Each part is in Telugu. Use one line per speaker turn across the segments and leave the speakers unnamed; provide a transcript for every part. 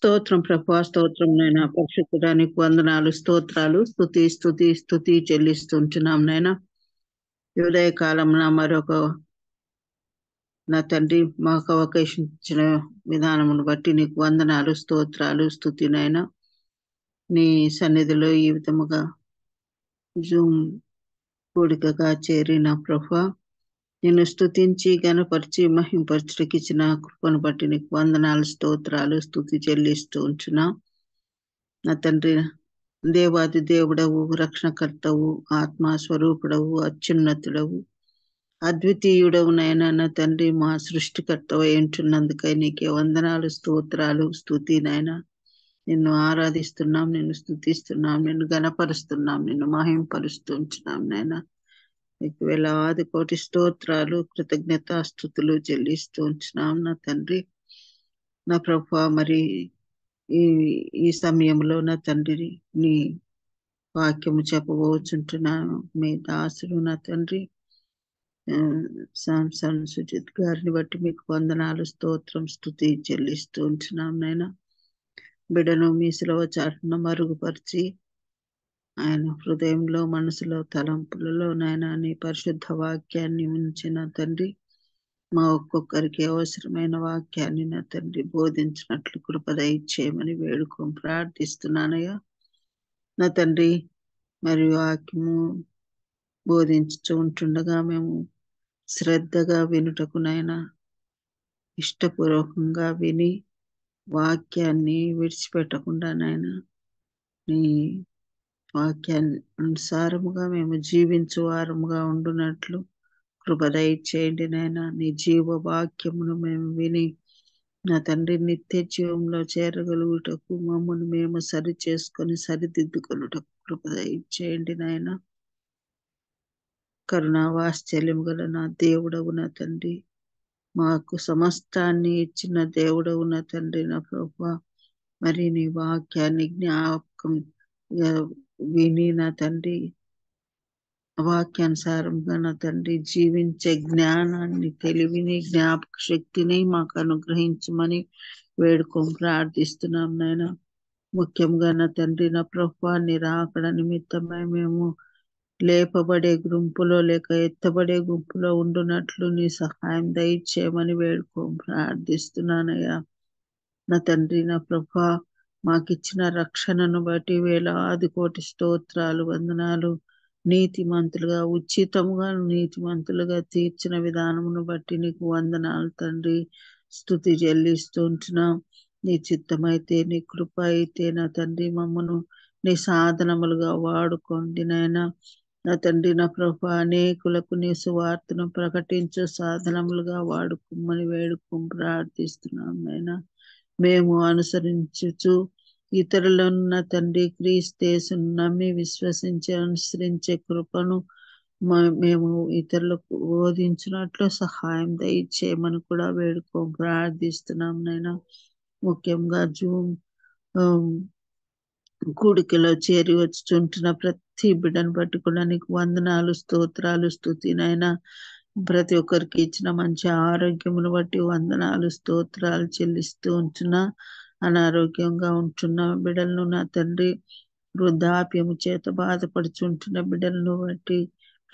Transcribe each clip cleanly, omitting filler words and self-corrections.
స్తోత్రం ప్రభా, స్తోత్రం నైనా. పరిశుద్ధడానికి వందనాలు, స్తోత్రాలు, స్తుతి స్తుతి స్తుతి చెల్లిస్తుంటున్నాం నైనా. ఉదయ కాలంలో మరొక నా తండ్రి మాకు అవకాశం ఇచ్చిన విధానమును బట్టి నీకు వందనాలు, స్తోత్రాలు, స్తుతి నైనా. నీ సన్నిధిలో ఈ విధముగా జూమ్ కూడికగా చేరిన ప్రభా, నిన్ను స్తుతించి గణపరిచి మహింపరచుటకి ఇచ్చిన కృపను బట్టి నీకు వందనాలు, స్తోత్రాలు, స్తుతి చెల్లిస్తూ ఉంటున్నాం నా తండ్రి. దేవాది దేవుడవు, రక్షణకర్తవు, ఆత్మస్వరూపుడవు, అత్యున్నతుడవు, అద్వితీయుడవు నైనా నా తండ్రి. మా సృష్టికర్తవు ఏంటున్నందుకై నీకే వందనాలు, స్తోత్రాలు, స్తుతి నైనా. నిన్ను ఆరాధిస్తున్నాం, నిన్ను స్తుతిస్తున్నాం, నిన్ను గణపరుస్తున్నాం, నిన్ను మహింపరుస్తుంటున్నాం నైనా. నీకు వేలాది కోటి స్తోత్రాలు, కృతజ్ఞతాస్తుతులు చెల్లిస్తూ ఉంటున్నాం నా తండ్రి. నా ప్రభా, మరి ఈ ఈ సమయంలో నా తండ్రి నీ వాక్యము చెప్పబోచుంటున్నాను. మీ దాసుడు నా తండ్రి సాంసన్ సుజిత్ గారిని బట్టి మీకు వందనాలు, స్తోత్రం, స్తుతి చెల్లిస్తూ ఉంటున్నాం నైనా. బిడను మీ సిలువ చాటున మరుగుపరిచి ఆయన హృదయంలో, మనసులో, తలంపులలో నైనా నీ పరిశుద్ధ వాక్యాన్ని ఉంచిన తండ్రి. మా ఒక్కొక్కరికి అవసరమైన వాక్యాన్ని నా తండ్రి బోధించినట్లు కృప దయచేయమని వేడుకొని ప్రార్థిస్తున్నానయ్యా నా తండ్రి. మరి వాక్యము బోధించుతూ ఉంటుండగా మేము శ్రద్ధగా వినుటకునైనా, ఇష్టపూర్వకంగా విని వాక్యాన్ని విడిచిపెట్టకుండా నైనా నీ వాక్యాన్ని అనుసారముగా మేము జీవించు వారముగా ఉండునట్లు కృప దయచేయండి నైనా. నీ జీవ వాక్యమును మేము విని నా తండ్రి నిత్య జీవంలో చేరగలుగుటకు మమ్మల్ని మేము సరి చేసుకొని సరిదిద్దుకొనుటకు కృప దయచేయండి నాయన. కరుణా వాత్సల్యము గల నా దేవుడవు నా తండ్రి, మాకు సమస్తాన్ని ఇచ్చిన దేవుడవు నా తండ్రి. నా ప్రభువా, మరి నీ వాక్యాన్ని జ్ఞాపకం విని నా తండ్రి వాక్యానుసారంగా నా తండ్రి జీవించే జ్ఞానాన్ని, తెలివిని, జ్ఞాపక శక్తిని మాకు అనుగ్రహించమని వేడుకొని ప్రార్థిస్తున్నాం నాయన. ముఖ్యంగా నా తండ్రి నా ప్రభువా, నీ రాకడ నిమిత్తమై మేము లేపబడే గుంపులో లేక ఎత్తబడే గుంపులో ఉండునట్లు నీ సహాయం దయచేయమని వేడుకొని ప్రార్థిస్తున్నానయ్యా నా తండ్రి. నా ప్రభువా, మాకిచ్చిన రక్షణను బట్టి వేలాది కోటి స్తోత్రాలు, వందనాలు. నీతిమంతులుగా, ఉచితముగా నీతిమంతులుగా తీర్చిన విధానమును బట్టి నీకు వందనాలు తండ్రి. స్తుతి చెల్లిస్తుంటున్నాం. నీ చిత్తమైతే, నీ కృప అయితే నా తండ్రి మమ్మను నీ సాధనములుగా వాడుకోండి నాయన. నా తండ్రి నా ప్రభువా, అనేకులకు నీ సువార్తను ప్రకటించే సాధనములుగా వాడుకోమని వేడుకొని ప్రార్థిస్తున్నాం నాయన. మేము అనుసరించుచు ఇతరులను నా తండ్రి క్రీస్తేసును నమ్మి విశ్వసించి అనుసరించే కృపను మేము ఇతరులకు బోధించినట్లు సహాయం దయచేయమని కూడా వేడుకొని ప్రార్థిస్తున్నాం నైనా. ముఖ్యంగా జూమ్ కూడికలో చేరి వచ్చుంటున్న ప్రతి బిడ్డను బట్టి కూడా నీకు వందనాలు, స్తోత్రాలు, స్తుతి నైనా. ప్రతి ఒక్కరికి ఇచ్చిన మంచి ఆరోగ్యమును బట్టి వందనాలు, స్తోత్రాలు చెల్లిస్తూ ఉంటున్నా. అనారోగ్యంగా ఉంటున్న బిడ్డలను నా తండ్రి, వృద్ధాప్యము చేత బాధపడుచుంటున్న బిడ్డలను బట్టి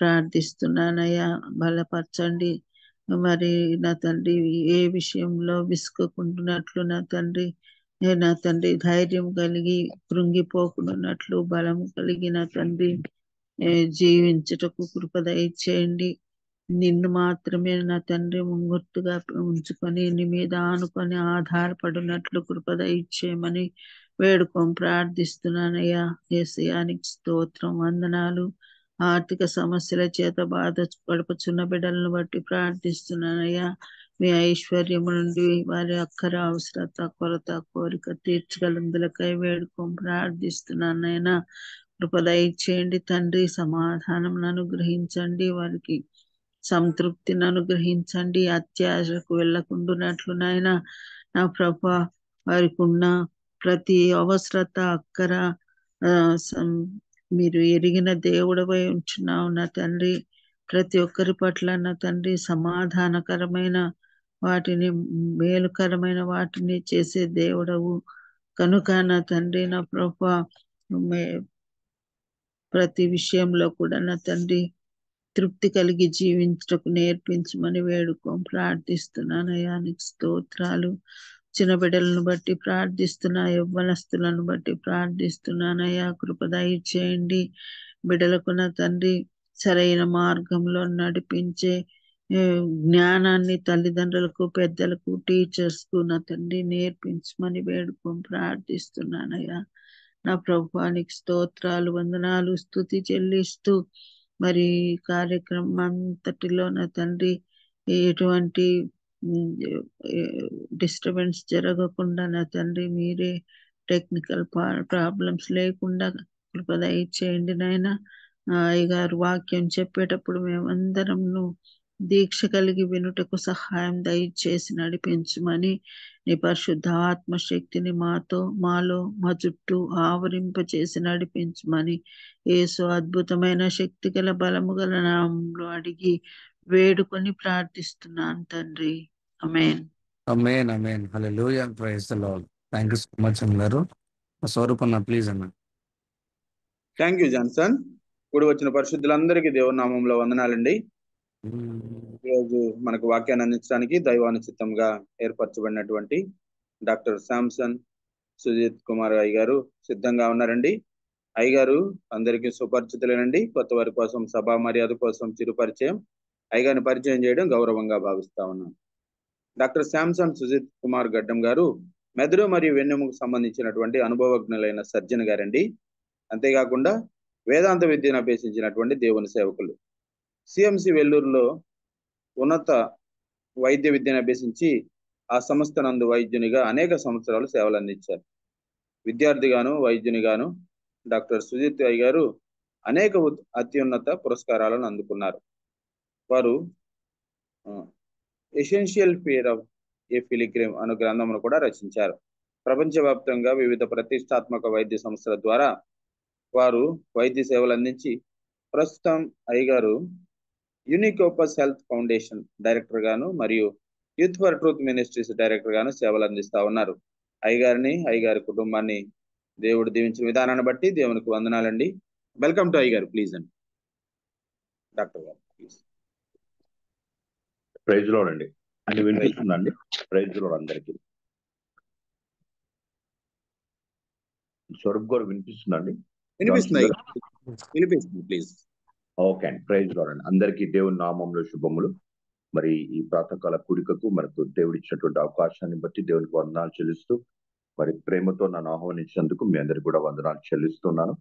ప్రార్థిస్తున్నానయ్యా. బలపరచండి. మరి నా తండ్రి ఏ విషయంలో విసుకుంటున్నట్లు నా తండ్రి, నా తండ్రి ధైర్యం కలిగి కృంగిపోకున్నట్లు బలం కలిగిన తండ్రి జీవించుటకు కృప దయచేయండి. నిన్ను మాత్రమే నా తండ్రి ముంగుర్తుగా ఉంచుకొని నీ మీద ఆనుకొని ఆధారపడినట్లు కృప దయచేయమని వేడుకొని ప్రార్థిస్తున్నానయ్యా. యేసయ్యానికి స్తోత్రం, వందనాలు. ఆర్థిక సమస్యల చేత బాధపడుచున్న బిడ్డలను బట్టి ప్రార్థిస్తున్నానయ్యా. మీ ఐశ్వర్యము నుండి వారి అక్కర, అవసరత, కొరత, కోరిక తీర్చగలందులకై వేడుకొని ప్రార్థిస్తున్నానైనా. కృప దయచేయండి తండ్రి. సమాధానం అనుగ్రహించండి, వారికి సంతృప్తిని అనుగ్రహించండి. అత్యాశకు వెళ్ళకుండానట్లు నాయన నా ప్రభువా, వారికి ఉన్న ప్రతి అవసరత, అక్కర మీరు ఎరిగిన దేవుడవై ఉంచున్నావు నా తండ్రి. ప్రతి ఒక్కరి పట్ల నా తండ్రి సమాధానకరమైన వాటిని, మేలుకరమైన వాటిని చేసే దేవుడవు. కనుక నా తండ్రి నా ప్రభువా ప్రతి విషయంలో కూడా నా తండ్రి తృప్తి కలిగి జీవించటకు నేర్పించమని ప్రార్థిస్తున్నానయ్యా. నీకు స్తోత్రాలు. చిన్న బిడ్డలను బట్టి ప్రార్థిస్తున్నా, యవ్వనస్తులను బట్టి ప్రార్థిస్తున్నానయ్యా. కృప దయచేయండి. బిడ్డలకు నా తండ్రి సరైన మార్గంలో నడిపించే జ్ఞానాన్ని తల్లిదండ్రులకు, పెద్దలకు, టీచర్స్కు నా తండ్రి నేర్పించమని ప్రార్థిస్తున్నానయ్యా. నా ప్రభువానికి స్తోత్రాలు, వందనాలు, స్తుతి చెల్లిస్తూ మరి కార్యక్రమం అంతటిలో నా తండ్రి ఎటువంటి డిస్టర్బెన్స్ జరగకుండా నా తండ్రి మీరే టెక్నికల్ ప్రాబ్లమ్స్ లేకుండా కృప దయచేయండి నాయన. అయ్యగారు వాక్యం చెప్పేటప్పుడు మేమందరం దీక్ష కలిగి వినుటకు సహాయం దయచేసి నడిపించమని నీ పరిశుద్ధ ఆత్మశక్తిని మాలో మా చుట్టూ ఆవరింపచేసి నడిపించమని యేసు అద్భుతమైన శక్తి గల బలము గల నామములో అడిగి వేడుకొని ప్రార్థిస్తున్నాను తండ్రి. ఆమేన్.
ఆమేన్. ఆమేన్. హల్లెలూయా. Praise the Lord. Thank you so much అన్నారు. స్వరూపన్న ప్లీజ్ అన్న.
Thank you Johnson. కూడి వచ్చిన పరిశుద్ధులందరికీ దేవుని నామంలో వందనాలండి. ఈరోజు మనకు వాక్యాన్ని అందించడానికి దైవానుచితంగా ఏర్పరచబడినటువంటి డాక్టర్ శాంసన్ సుజిత్ కుమార్ అయ్యగారు సిద్ధంగా ఉన్నారండి. అయ్యగారు అందరికీ సుపరిచితులేనండి. కొత్త వారి కోసం సభా మర్యాద కోసం చిరు పరిచయం, అయ్యగారిని పరిచయం చేయడం గౌరవంగా భావిస్తా ఉన్నాను. డాక్టర్ శాంసన్ సుజిత్ కుమార్ గడ్డం గారు మెదడు మరియు వెన్నెముకు సంబంధించినటువంటి అనుభవజ్ఞులైన సర్జన్ గారండి. అంతేకాకుండా వేదాంత విద్యను అభ్యసించినటువంటి దేవుని సేవకులు. సిఎంసి వెల్లూరులో ఉన్నత వైద్య విద్యను అభ్యసించి ఆ సంస్థ నందు వైద్యునిగా అనేక సంవత్సరాలు సేవలు అందించారు. విద్యార్థిగాను వైద్యునిగాను డాక్టర్ సుజిత్ అయ్య గారు అనేక అత్యున్నత పురస్కారాలను అందుకున్నారు. వారు essential fear of a pilgrim అను గ్రంథమును కూడా రచించారు. ప్రపంచవ్యాప్తంగా వివిధ ప్రతిష్టాత్మక వైద్య సంస్థల ద్వారా వారు వైద్య సేవలు అందించి ప్రస్తుతం అయ్యగారు unique opus health foundation director గాను మరియు youth for truth ministries director గాను సేవలు అందిస్తా ఉన్నారు. అయ్యగారిని, అయ్యగారి కుటుంబాన్ని దేవుడు దీవించిన విధానాన్ని బట్టి దేవునికి వందనాలండి. వెల్కమ్ టు అయ్యగారు. ప్లీజ్ అండి డాక్టర్ గారు ప్లీజ్.
ప్రైజ్ లోడ్ అండి. అని వినిపిస్తుందండి? ప్రైజ్ లోడ్ అందరికి. స్వరూప్ గారు వినిపిస్తుందండి?
వినిపిస్తుంది ప్లీజ్.
ఓకే అండి. ప్రైజ్ లోడ్ అండి. అందరికీ దేవుని నామంలో శుభములు. మరి ఈ ప్రాతకాల కూడికకు మనకు దేవుడు ఇచ్చినటువంటి అవకాశాన్ని బట్టి దేవునికి వందనాలు చెల్లిస్తూ, మరి ప్రేమతో నన్ను ఆహ్వానించినందుకు మీ అందరికి కూడా వందనాలు చెల్లిస్తున్నాను.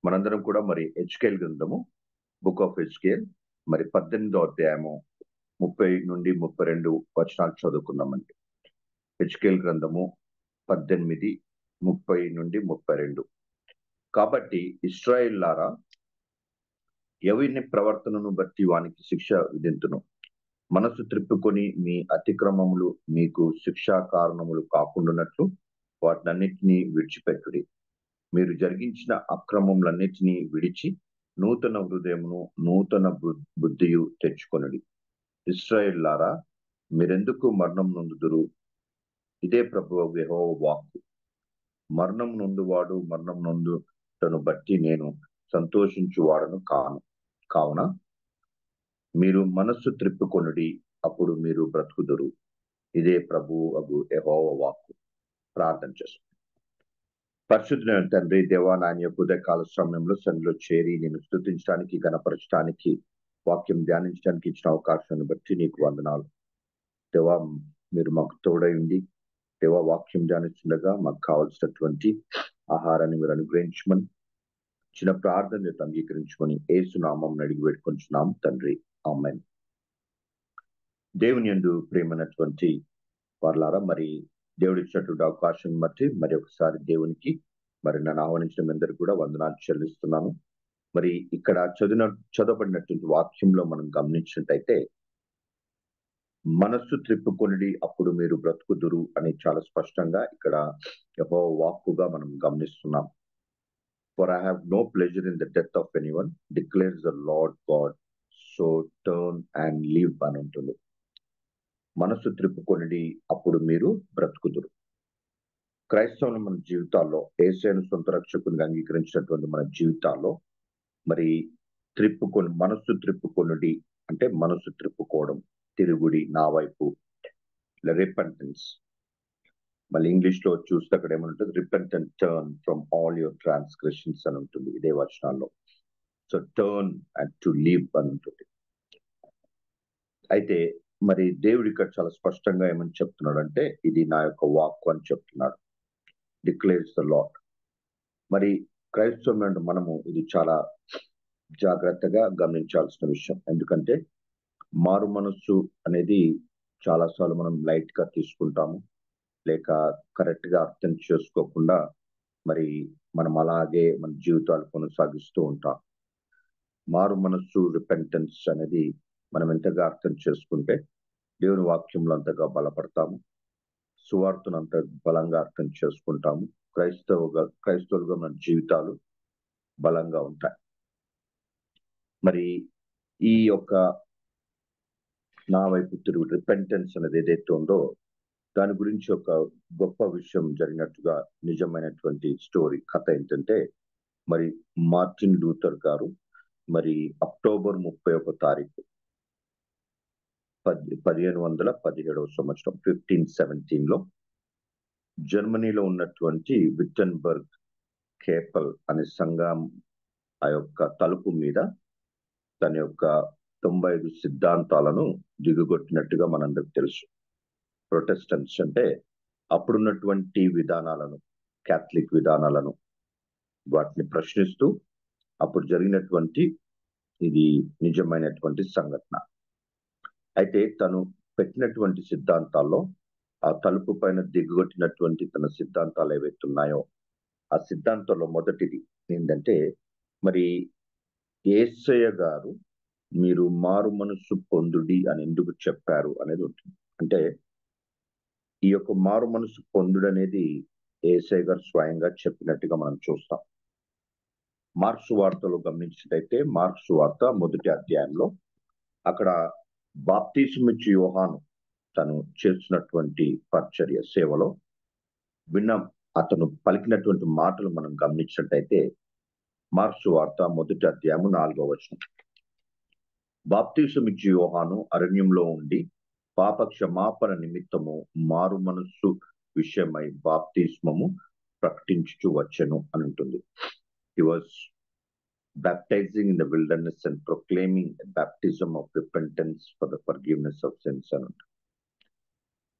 మనందరం కూడా మరి హెచ్కేఎల్ గ్రంథము, బుక్ ఆఫ్ హెచ్కేఎల్ మరి 18వ అధ్యాయము 30 నుండి 32 వచనాలు చదువుకుందామండి. హెచ్కేఎల్ గ్రంథము 18, 30 నుండి 32. కాబట్టి ఇశ్రాయేలులారా, ఎవరిని ప్రవర్తనను బట్టి వానికి శిక్ష విధింతును. మనసు త్రిప్పుకొని మీ అతిక్రమములు మీకు శిక్షా కారణములు కాకుండానట్లు వాటినన్నిటినీ విడిచిపెట్టుడి. మీరు జరిగించిన అక్రమములన్నిటినీ విడిచి నూతన హృదయమును నూతన బుద్ధియు తెచ్చుకొనుడి. ఇశ్రాయేలులారా, మీరెందుకు మరణం నొందుదురు? ఇదే ప్రభువు యెహోవా వాక్కు. మరణం నొందువాడు మరణం నొందుటను బట్టి నేను సంతోషించువాడను కాను. కావున మీరు మనస్సు త్రిప్పుకొనుడి, అప్పుడు మీరు బ్రతుకుదురు. ఇదే ప్రభువు యెహోవా వాక్కు. ప్రార్థన చేస్తాం. పరిశుద్ధుడైన తండ్రి, దేవా, నాయన యొక్క ఉదయకాల సమయంలో సన్నిధిలో చేరి నేను స్తుతించడానికి, గణపరచడానికి, వాక్యం ధ్యానించడానికి ఇచ్చిన అవకాశాన్ని బట్టి నీకు వందనాలు. దేవా, మీరు మాకు తోడై ఉండి దేవా వాక్యం ధ్యానిస్తుండగా మాకు కావాల్సినటువంటి ఆహారాన్ని మీరు అనుగ్రహించమని చిన్న ప్రార్థన చేత అంగీకరించుకొని యేసు నామమున అడిగి పెట్టుకొంచున్నాం తండ్రి. ఆమేన్. దేవుని యందు ప్రేమైనటువంటి వారలారా, మరి దేవుడు ఇచ్చినటువంటి అవకాశం బట్టి మరి ఒకసారి దేవునికి మరి నన్ను ఆహ్వానించిన అందరికీ కూడా వందనాలు చెల్లిస్తున్నాను. మరి ఇక్కడ చదవబడినటువంటి వాక్యంలో మనం గమనించినట్టయితే మనస్సు త్రిప్పుకొనిడి, అప్పుడు మీరు బ్రతుకుదురు అని చాలా స్పష్టంగా ఇక్కడ యెహోవా వాక్కుగా మనం గమనిస్తున్నాం. For I have no pleasure in the death of anyone, declares the Lord God, so turn and live అని ఉంటుంది. మనసు త్రిప్పుకొనిడి, అప్పుడు మీరు బ్రతుకుదురు. క్రైస్తవులు మన జీవితాల్లో యేసును సొంత రక్షకునిగా అంగీకరించినటువంటి మన జీవితాల్లో మరి మనస్సు త్రిప్పుకొనుడి అంటే మనస్సు త్రిప్పుకోవడం, తిరుగుడి నా వైపు, రిపెంటెన్స్. మళ్ళీ ఇంగ్లీష్ లో చూస్తే అక్కడ ఏమంటుంది, repent and turn from all your transgressions అని ఉంటుంది ఇదే వచనాల్లో. So turn and to leave అని ఉంటుంది. అయితే మరి దేవుడు ఇక్కడ చాలా స్పష్టంగా ఏమని చెప్తున్నాడు అంటే, ఇది నా యొక్క వాక్కు అని చెప్తున్నాడు. Declares the lord. మరి క్రైస్తవులు మనము ఇది చాలా జాగ్రత్తగా గమనించాల్సిన విషయం. ఎందుకంటే మారు మనస్సు అనేది చాలాసార్లు మనం లైట్ గా తీసుకుంటాము, లేక కరెక్ట్ గా అర్థం చేసుకోకుండా మరి మనం అలాగే మన జీవితాలు కొనసాగిస్తూ ఉంటాం. మారు మనస్సు, రిపెంటెన్స్ అనేది మనం ఎంతగా అర్థం చేసుకుంటే దేవుని వాక్యంలో అంతగా బలపడతాము, సువార్తను అంత బలంగా అర్థం చేసుకుంటాము, క్రైస్తవులుగా మన జీవితాలు బలంగా ఉంటాయి. మరి ఈ యొక్క నా వైపు తిరుగు రిపెంటెన్స్ అనేది ఏదైతే ఉందో దాని గురించి ఒక గొప్ప విషయం జరిగినట్టుగా నిజమైనటువంటి స్టోరీ కథ ఏంటంటే, మరి మార్టిన్ లూథర్ గారు మరి అక్టోబర్ 31వ తారీఖు 1517వ సంవత్సరం 1517లో జర్మనీలో ఉన్నటువంటి విట్టెన్బర్గ్ కేపల్ అనే సంఘం ఆ యొక్క తలుపు మీద తన యొక్క 95 సిద్ధాంతాలను దిగుగొట్టినట్టుగా మనందరికి తెలుసు. ప్రొటెస్టెంట్స్ అంటే అప్పుడున్నటువంటి విధానాలను, క్యాథలిక్ విధానాలను వాటిని ప్రశ్నిస్తూ అప్పుడు జరిగినటువంటి ఇది నిజమైనటువంటి సంఘటన. అయితే తను పెట్టినటువంటి సిద్ధాంతాల్లో ఆ తలుపు పైన దిగుగొట్టినటువంటి తన సిద్ధాంతాలు ఏవైతే ఉన్నాయో ఆ సిద్ధాంతంలో మొదటిది ఏంటంటే, మరి యేసయ్య గారు మీరు మారు మనస్సు పొందుడి అని ఎందుకు చెప్పారు అనేది ఉంటుంది. అంటే ఈ యొక్క మారు మనస్సు పొందుడు అనేది యేసయ్య గారు స్వయంగా చెప్పినట్టుగా మనం చూస్తాం. మార్క్స్ వార్తలో గమనించినట్టయితే మార్క్స్ వార్త 1వ అధ్యాయంలో అక్కడ బాప్తిస్మిచ్చు యోహాను తను చేసినటువంటి పరిచర్య సేవలో అతను పలికినటువంటి మాటలు మనం గమనించినట్టయితే మార్క్స్ వార్త 1వ అధ్యాయము 4వ వచనం, బాప్తిస్మిచ్చు యోహాను అరణ్యంలో ఉండి పాప క్షమాపణ నిమిత్తము మారు మనస్సు విషయమై బాప్తిస్మము ప్రకటించుచు వచ్చెను అని ఉంటుంది. He was baptizing in the wilderness and proclaiming a baptism of repentance for the forgiveness of sins అని ఉంటుంది.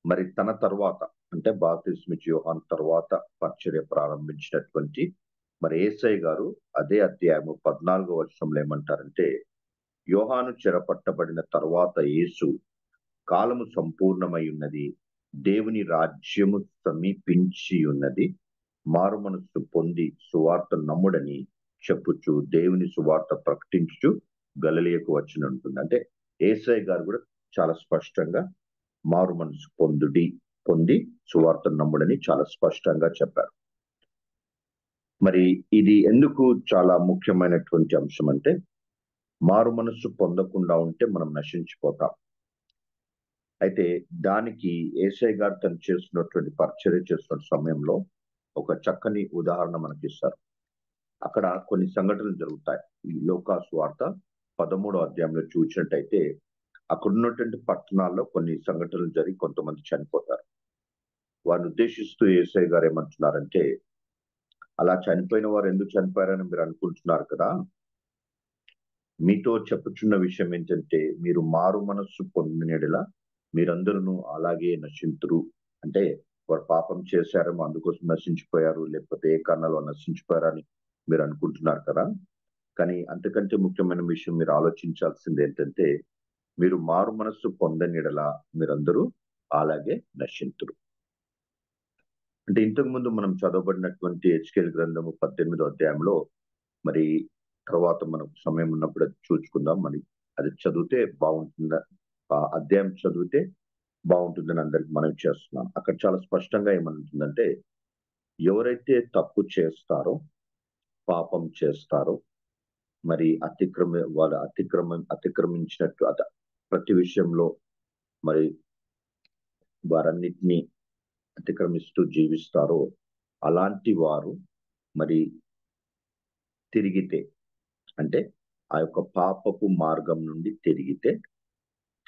మరి తన తర్వాత అంటే బాప్తిస్మిచ్చు యోహాను తర్వాత పరిచర్య ప్రారంభించినటువంటి మరి యేసయ్య గారు అదే అధ్యాయము 14వ వచనంలో ఏమంటారంటే, యోహాను చెరపట్టబడిన తర్వాత యేసు కాలము సంపూర్ణమై ఉన్నది, దేవుని రాజ్యము సమీపించి ఉన్నది, మారు మనస్సు పొంది సువార్త నమ్ముడని చెప్పుచు దేవుని సువార్త ప్రకటించుచు గలిలయకు వచ్చి ఉంటుంది. అంటే యేసయ్య గారు కూడా చాలా స్పష్టంగా మారు మనస్సు పొంది సువార్త నమ్ముడని చాలా స్పష్టంగా చెప్పారు. మరి ఇది ఎందుకు చాలా ముఖ్యమైనటువంటి అంశం అంటే, మారు మనస్సు పొందకుండా ఉంటే మనం నశించిపోతాం. అయితే దానికి యేసయ్య గారు తను చేస్తున్నటువంటి పరిచర్య చేస్తున్న సమయంలో ఒక చక్కని ఉదాహరణ మనకి ఇస్తారు. అక్కడ కొన్ని సంఘటనలు జరుగుతాయి. ఈ లూకాసు వార్త 13వ అధ్యాయంలో చూసినట్టయితే అక్కడ ఉన్నటువంటి పట్టణాల్లో కొన్ని సంఘటనలు జరిగి కొంతమంది చనిపోతారు. వారిని ఉద్దేశిస్తూ యేసయ్య గారు ఏమంటున్నారంటే, అలా చనిపోయిన వారు ఎందుకు చనిపోయారని మీరు అనుకుంటున్నారు కదా, మీతో చెప్పుచున్న విషయం ఏంటంటే మీరు మారు మనస్సు పొందినలా మీరందరూ అలాగే నశింతురు. అంటే వారు పాపం చేశారేమో అందుకోసం నశించిపోయారు, లేకపోతే ఏ కారణాలు నశించిపోయారని మీరు అనుకుంటున్నారు కదా. కానీ అంతకంటే ముఖ్యమైన విషయం మీరు ఆలోచించాల్సింది ఏంటంటే, మీరు మారు మనస్సు పొందనిడలా మీరందరూ అలాగే నశింతురు. అంటే ఇంతకు ముందు మనం చదవబడినటువంటి హెచ్కేల్ గ్రంథము 18వ అధ్యాయంలో మరి తర్వాత మనకు సమయం ఉన్నప్పుడు అది చూసుకుందాం. మరి అది చదివితే బాగుంటుందా, ఆ అధ్యాయం చదివితే బాగుంటుందని అందరికి మనం చేస్తున్నాం. అక్కడ చాలా స్పష్టంగా ఏమంటుందంటే, ఎవరైతే తప్పు చేస్తారో, పాపం చేస్తారో, మరి వాళ్ళు అతిక్రమించినట్టు ప్రతి విషయంలో మరి వారన్నిటినీ అతిక్రమిస్తూ జీవిస్తారో అలాంటి వారు మరి తిరిగితే, అంటే ఆ యొక్క పాపపు మార్గం నుండి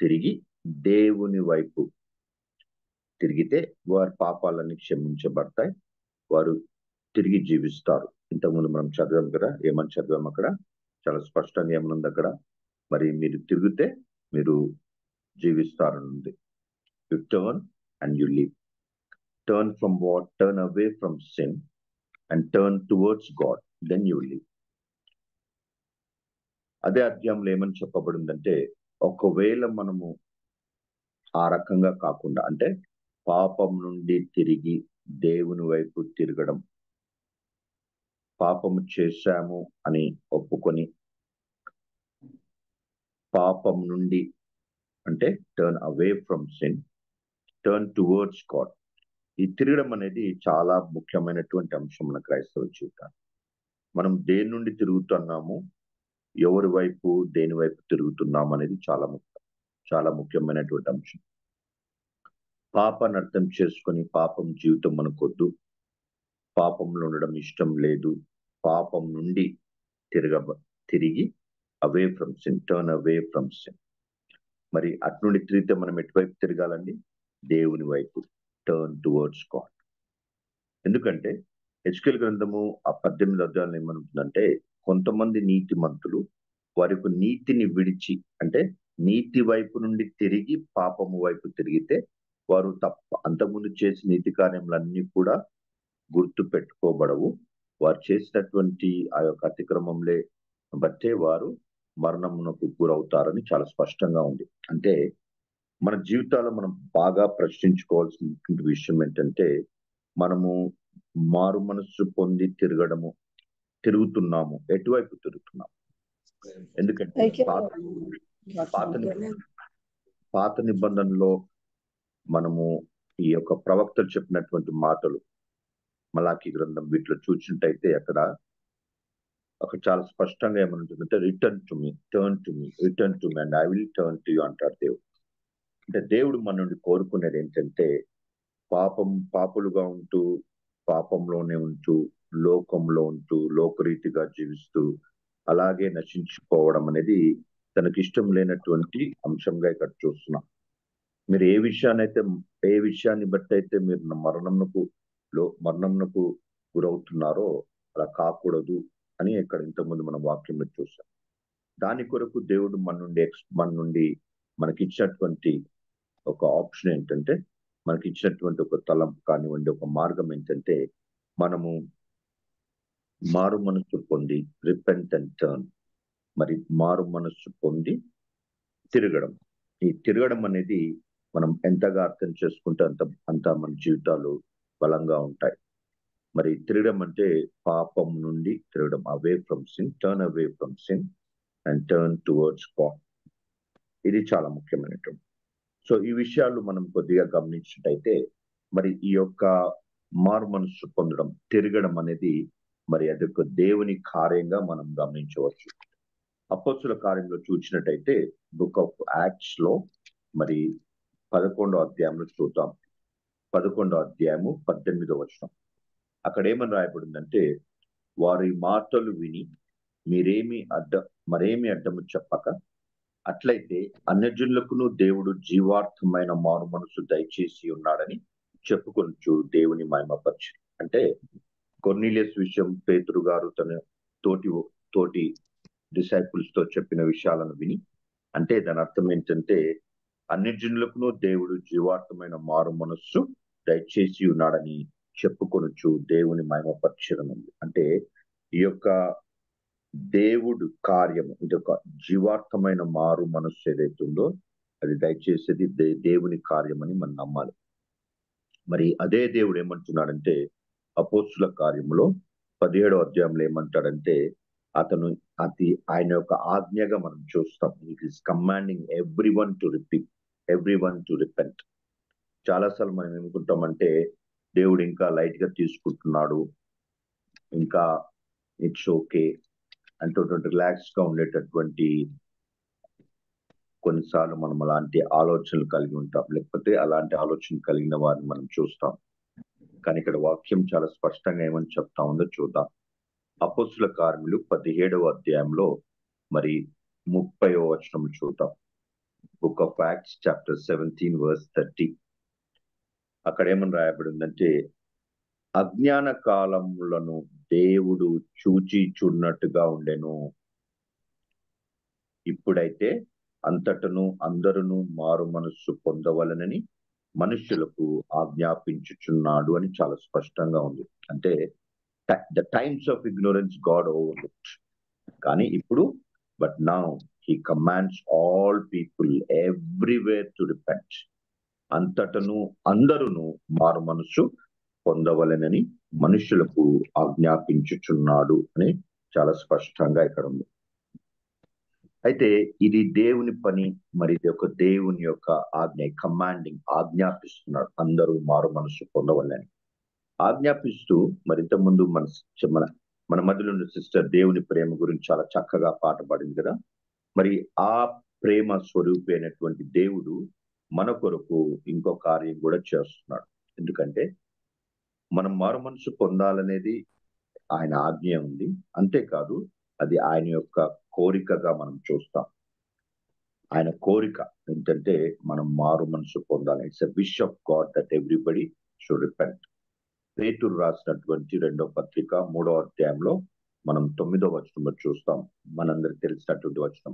తిరిగి దేవుని వైపు తిరిగితే వారి పాపాలన్నీ క్షమించబడతాయి, వారు తిరిగి జీవిస్తారు. ఇంతకుముందు మనం చదివాం కదా, ఏమని చదివాం అక్కడ? చాలా స్పష్టంగా ఏమనుంది అక్కడ? మరి మీరు తిరిగితే మీరు జీవిస్తారనుంది. You turn and you live. Turn from what? Turn away from sin and turn towards God, then you live. అదే అధ్యాయంలో ఏమని చెప్పబడిందంటే, ఒకవేళ మనము ఆ రకంగా కాకుండా, అంటే పాపం నుండి తిరిగి దేవుని వైపు తిరగడం, పాపము చేశాము అని ఒప్పుకొని పాపం నుండి, అంటే turn away from sin, turn towards God. ఈ తిరగడం అనేది చాలా ముఖ్యమైనటువంటి అంశం మన క్రైస్తవ జీవితాన్ని. మనం దేని నుండి తిరుగుతున్నాము, ఎవరి వైపు, దేని వైపు తిరుగుతున్నాము అనేది చాలా ముఖ్యమైనటువంటి అంశం. పాపాన్ని అర్థం చేసుకొని పాపం జీవితం మనకొద్దు, పాపంలో ఉండడం ఇష్టం లేదు, పాపం నుండి తిరిగి అవే from sin, turn away from sin. మరి అటు నుండి తిరిగితే మనం ఎటువైపు తిరగాలండి? దేవుని వైపు, టర్న్ టువర్డ్స్ గాడ్. ఎందుకంటే హెచ్కేల్ గ్రంథము ఆ 18 అధ్యాయంలో ఏమనుంటుందంటే, కొంతమంది నీతిమంతులు వారి యొక్క నీతిని విడిచి, అంటే నీతి వైపు నుండి తిరిగి పాపము వైపు తిరిగితే వారు అంతకుముందు చేసిన నీతి కార్యములన్నీ కూడా గుర్తు పెట్టుకోబడవు. వారు చేసినటువంటి ఆ యొక్క అతిక్రమంలే బట్టే వారు మరణమునకు గురవుతారని చాలా స్పష్టంగా ఉంది. అంటే మన జీవితాల్లో మనం బాగా ప్రశ్నించుకోవాల్సిన విషయం ఏంటంటే, మనము మారు మనస్సు పొంది తిరుగుతున్నాము, ఎటువైపు తిరుగుతున్నాము? ఎందుకంటే పాత నిబంధనలో మనము ఈ యొక్క ప్రవక్తలు చెప్పినటువంటి మాటలు, మలాకీ గ్రంథం వీటిలో చూసినట్టయితే అక్కడ చాలా స్పష్టంగా ఏమనుంటుందంటే, return to me, turn to me, return to me and I will turn to you అంటారు దేవుడు. అంటే దేవుడు మన నుండి కోరుకునేది ఏంటంటే, పాపులుగా ఉంటూ, పాపంలోనే ఉంటూ, లోకంలో ఉంటూ, లోకరీతిగా జీవిస్తూ అలాగే నశించుకోవడం అనేది తనకి ఇష్టం లేనటువంటి అంశంగా ఇక్కడ చూస్తున్నాం. మీరు ఏ విషయాన్ని బట్టి అయితే మీరు మరణమునకు గురవుతున్నారో అలా కాకూడదు అని ఇక్కడ ఇంతకుముందు మనం వాక్యంలో చూసాం. దాని కొరకు దేవుడు మన నుండి మనకి ఇచ్చినటువంటి ఒక ఆప్షన్ ఏంటంటే, మనకి ఇచ్చినటువంటి ఒక తలంపు కానివ్వండి, ఒక మార్గం ఏంటంటే, మనము మారు మనస్సు పొంది, రిపెంట్ అండ్ టర్న్, మరి మారు మనస్సు పొంది తిరగడం. ఈ తిరగడం అనేది మనం ఎంతగా అర్థం చేసుకుంటే అంత మన జీవితాలు బలంగా ఉంటాయి. మరి తిరగడం అంటే పాపం నుండి తిరగడం, అవే from sin, turn away from sin and turn towards God. ఇది చాలా ముఖ్యమైనటువంటి. సో ఈ విషయాలు మనం కొద్దిగా గమనించినట్టయితే, మరి ఈ యొక్క మారు మనస్సు పొందడం, తిరగడం అనేది మరి అదొక దేవుని కార్యంగా మనం గమనించవచ్చు. అపోస్తుల కార్యంలో చూసినట్టయితే బుక్ ఆఫ్ యాక్ట్స్ లో మరి 11వ అధ్యాయంలో చూద్దాం. 11వ అధ్యాయము 18వ వచనం. అక్కడ ఏమని రాయబడిందంటే, వారి మాటలు విని మరేమి అడ్డము చెప్పక, అట్లయితే అన్యజనులకును దేవుడు జీవార్థమైన మారు మనసు దయచేసి ఉన్నాడని చెప్పుకొనుచు దేవుని మహిమపరచు. అంటే కొర్నీలియస్ విషయం పేతురు గారు తన తోటి డిసైపుల్స్ తో చెప్పిన విషయాలను విని, అంటే దాని అర్థం ఏంటంటే, అన్యజనులకును దేవుడు జీవార్థమైన మారు మనస్సు దయచేసి ఉన్నాడని చెప్పుకొనుచు దేవుని మహిమపరచనుంది. అంటే ఈ యొక్క దేవుడు కార్యము, ఇది ఒక జీవార్థమైన మారు మనస్సు ఏదైతే ఉందో అది దయచేసేది దేవుని కార్యమని మనం నమ్మాలి. మరి అదే దేవుడు ఏమంటున్నాడంటే, అపోస్తుల కార్యములో 17వ అధ్యాయంలో ఏమంటాడంటే, ఆయన యొక్క ఆజ్ఞగా మనం చూస్తాం. It is commanding everyone to repent. చాలాసార్లు మనం ఏమనుకుంటామంటే, దేవుడు ఇంకా లైట్ గా తీసుకుంటున్నాడు, ఇంకా ఇట్స్ ఓకే అంటూ రిలాక్స్ గా ఉండేటటువంటి కొన్నిసార్లు మనం అలాంటి ఆలోచనలు కలిగి ఉంటాం, లేకపోతే అలాంటి ఆలోచన కలిగిన వారిని మనం చూస్తాం. కానీ ఇక్కడ వాక్యం చాలా స్పష్టంగా ఏమని చెప్తా ఉందో చూద్దాం. అపోస్తుల కార్యములు 17వ అధ్యాయంలో మరి 30వ వచనం చూద్దాం. Book of Acts chapter 17 verse 30. అక్కడ ఏమని రాయబడి ఉందంటే, అజ్ఞాన కాలములను దేవుడు చూచి చూడనట్టుగా ఉండెను, ఇప్పుడైతే అంతటను అందరును మారు మనస్సు పొందవలనని మనుషులకు ఆజ్ఞాపించుచున్నాడు అని చాలా స్పష్టంగా ఉంది. అంటే the times of ignorance God overlooked, కానీ ఇప్పుడు but now he commands all people everywhere to repent. అంతటను అందరును మారు మనస్సు పొందవలనని మనుషులకు ఆజ్ఞాపించుచున్నాడు అని చాలా స్పష్టంగా ఇక్కడ ఉంది. అయితే ఇది దేవుని పని, మరి ఇది ఒక దేవుని యొక్క ఆజ్ఞ, కమాండింగ్, ఆజ్ఞాపిస్తున్నాడు అందరూ మారు మనస్సు పొందవలని ఆజ్ఞాపిస్తూ. మరి ఇంతకుముందు మన మధ్యలో ఉన్న సిస్టర్ దేవుని ప్రేమ గురించి చాలా చక్కగా పాట పాడింది కదా. మరి ఆ ప్రేమ స్వరూపి అయినటువంటి దేవుడు మన కొరకు ఇంకో కార్యం కూడా చేస్తున్నాడు. ఎందుకంటే మనం మారు మనసు పొందాలనేది ఆయన ఆజ్ఞ ఉంది, అంతేకాదు అది ఆయన యొక్క కోరికగా మనం చూస్తాం. ఆయన కోరిక ఏంటంటే మనం మారు మనసు పొందాలి. It's a wish of God that everybody should repent. పేతురు రాసినటువంటి 2వ పత్రిక 3వ అధ్యాయంలో మనం 9వ వచనంలో చూస్తాం. మనందరికి తెలిసినటువంటి వచనం,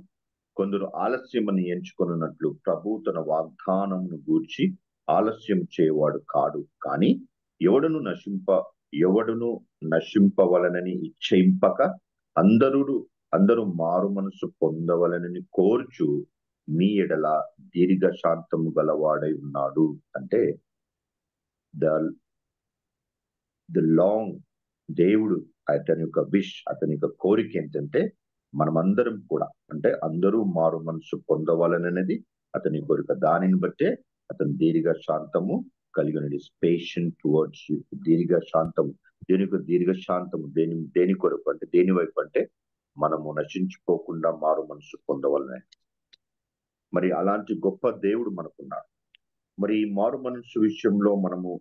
కొందరు ఆలస్యమని ఎంచుకున్నట్లు ప్రభు తన వాగ్దానమును గూర్చి ఆలస్యం చేయవాడు కాడు, కానీ ఎవడును నశింపవలనని ఇచ్చయింపక అందరూ మారు మనసు పొందవలనని కోర్చు మీ ఎడల దీర్ఘశాంతము గలవాడై ఉన్నాడు. అంటే ద లాంగ్ దేవుడు అతని యొక్క విష్, అతని యొక్క కోరిక ఏంటంటే మనమందరం కూడా, అంటే అందరూ మారు మనసు పొందవాలనేది అతని కోరిక. దానిని బట్టే అతను దీర్ఘశాంతము కలిగి ఉన్నాడు. Patient towards you. దీర్ఘశాంతము, దీర్ఘశాంతము దేని కొరకు అంటే, దేని వైపు అంటే మనము నశించుకోకుండా మారు మనసు పొందవలనే. మరి అలాంటి గొప్ప దేవుడు మనకున్నాడు. మరి ఈ మారు మనసు విషయంలో మనము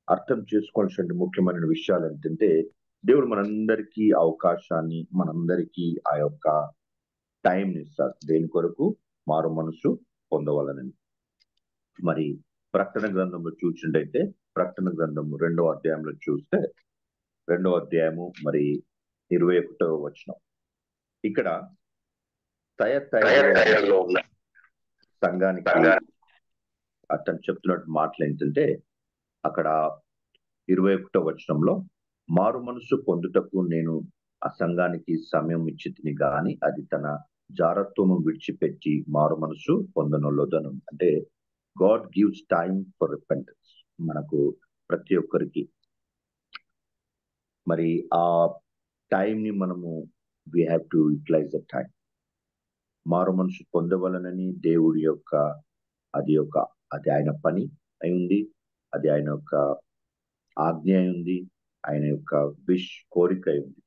అర్థం చేసుకోవాల్సిన ముఖ్యమైన విషయాలు ఏంటంటే, దేవుడు మనందరికీ అవకాశాన్ని, మనందరికీ ఆ యొక్క టైంని ఇస్తారు దేని కొరకు, మారు మనసు పొందవాలని. మరి ప్రకటన గ్రంథంలో చూసినట్టయితే, ప్రకటన గ్రంథము 2వ అధ్యాయంలో చూస్తే 2వ అధ్యాయము మరి 21వ వచనం, ఇక్కడ తయతైరలో ఉన్న సంఘానికి అతను చెప్తున్నట్టు మాటలు ఏంటంటే, అక్కడ 21వ వచనంలో, మారు మనసు పొందుటకు నేను ఆ సంఘానికి సమయం ఇచ్చితిని గాని అది తన జారత్వము విడిచిపెట్టి మారు మనసు పొందనొల్లదను. అంటే God gives time for repentance మనకు ప్రతి ఒక్కరికి. మరి ఆ టైంని మనము we have to utilize the time. మారు మనసు పొందవలనని దేవుడి యొక్క అది ఆయన పని అయి ఉంది, అది ఆయన యొక్క ఆజ్ఞ అయి ఉంది, ఆయన యొక్క విష్, కోరిక అయి ఉంది.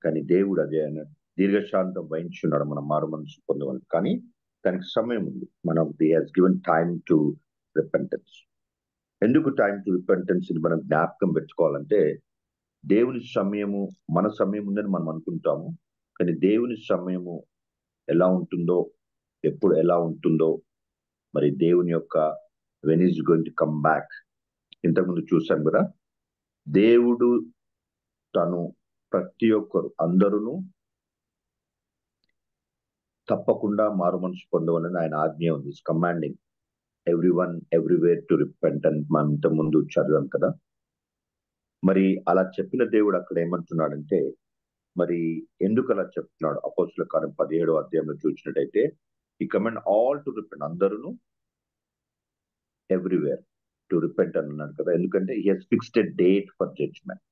కానీ దేవుడు అదే ఆయన దీర్ఘశాంతం వహించున్నాడు మనం మారు మనసు పొందవాలి. కానీ దానికి సమయం ఉంది. మనం he has given time to repentance. ఎందుకు టైం టు రిపెంటెన్స్ మనం జ్ఞాపకం పెట్టుకోవాలంటే, దేవుని సమయము మన సమయం ఉందని మనం అనుకుంటాము, కానీ దేవుని సమయము ఎలా ఉంటుందో, ఎప్పుడు ఎలా ఉంటుందో, మరి దేవుని యొక్క when is going to come back. ఇంతకుముందు చూసాం కదా, దేవుడు తను ప్రతి ఒక్కరు అందరూ తప్పకుండా మారు మనసు పొందవాలని ఆయన ఆజ్ఞ ఉంది. Commanding everyone everywhere to repent అని మనం ఇంతకుముందు చదివాం కదా. మరి అలా చెప్పిన దేవుడు అక్కడ ఏమంటున్నాడంటే, మరి ఎందుకు అలా చెప్తున్నాడు? అపోస్తుల కార్యం 17వ అధ్యాయంలో చూసినట్టయితే, ఈ కమాండ్ ఆల్ టు రిపెంట్, అందరూ ఎవ్రీవేర్ టు రిపెంట్ అని అన్నాడు కదా. ఎందుకంటే he has fixed a date for judgement.